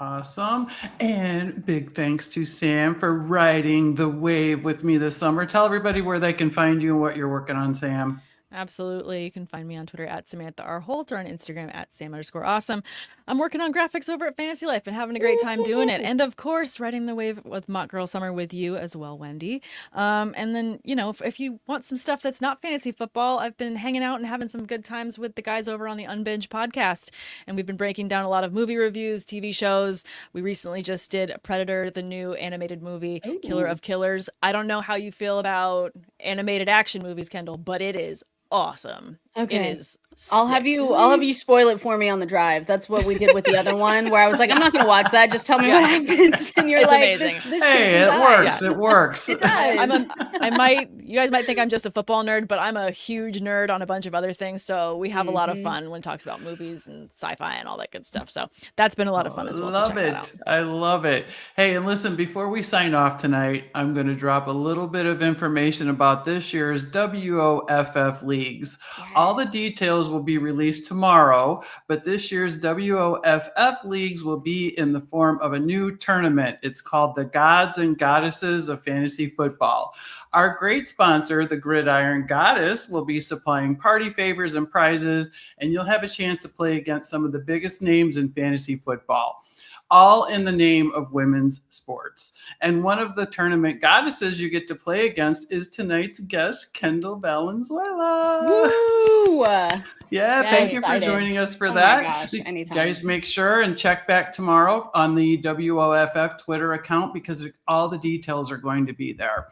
Awesome. And big thanks to Sam for riding the wave with me this summer. Tell everybody where they can find you and what you're working on, Sam. Absolutely. You can find me on Twitter at Samantha R. Holt or on Instagram at Sam_awesome. I'm working on graphics over at Fantasy Life and having a great time doing it. And of course, riding the wave with Mock Girl Summer with you as well, Wendi. And then, if you want some stuff that's not fantasy football, I've been hanging out and having some good times with the guys over on the Unbinge podcast. And we've been breaking down a lot of movie reviews, TV shows. We recently just did Predator, the new animated movie, Killer of Killers. I don't know how you feel about animated action movies, Kendall, but it is awesome. Okay. It is I'll have you spoil it for me on the drive. That's what we did with the other one, where I was like, I'm not going to watch that. Just tell me what happens. And you're amazing. It works. Yeah. It works. It does. You guys might think I'm just a football nerd, but I'm a huge nerd on a bunch of other things. So we have a lot of fun when it talks about movies and sci-fi and all that good stuff. So that's been a lot of fun as well. Love it. I love it. Hey, and listen, before we sign off tonight, I'm going to drop a little bit of information about this year's WOFF leagues. Yes. All the details will be released tomorrow, but this year's WOFF leagues will be in the form of a new tournament. It's called the Gods and Goddesses of Fantasy Football. Our great sponsor, the Gridiron Goddess, will be supplying party favors and prizes, and you'll have a chance to play against some of the biggest names in fantasy football, all in the name of women's sports. And one of the tournament goddesses you get to play against is tonight's guest, Kendall Valenzuela. Woo! Yeah, thank you for joining us for that. My gosh, anytime. Guys, make sure and check back tomorrow on the WOFF Twitter account because all the details are going to be there.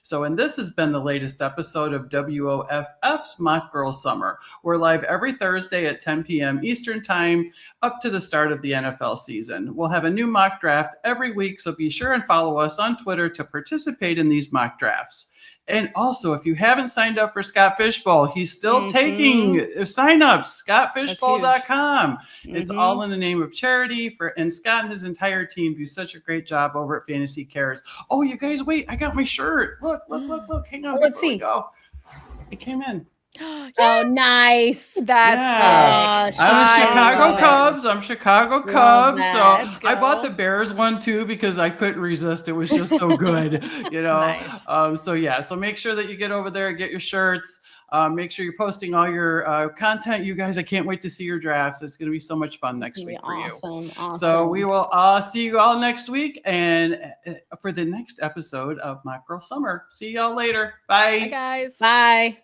So, and this has been the latest episode of WOFF's Mock Girl Summer. We're live every Thursday at 10 p.m. Eastern Time up to the start of the NFL season. We'll have a new mock draft every week, so be sure and follow us on Twitter to participate in these mock drafts. And also, if you haven't signed up for Scott Fishbowl, he's still taking signups, scottfishbowl.com. It's all in the name of charity. And Scott and his entire team do such a great job over at Fantasy Cares. Oh, you guys, wait, I got my shirt. Look. Hang on. Let's see. We go. It came in. Oh, nice. That's sick. I'm Chicago Cubs. I'm Chicago Cubs. So I bought the Bears one too because I couldn't resist. It was just so good, Nice. So make sure that you get over there and get your shirts. Make sure you're posting all your content. You guys, I can't wait to see your drafts. It's going to be so much fun next week for you. Awesome. So we will see you all next week and for the next episode of Mock Girl Summer. See y'all later. Bye. Bye, guys. Bye.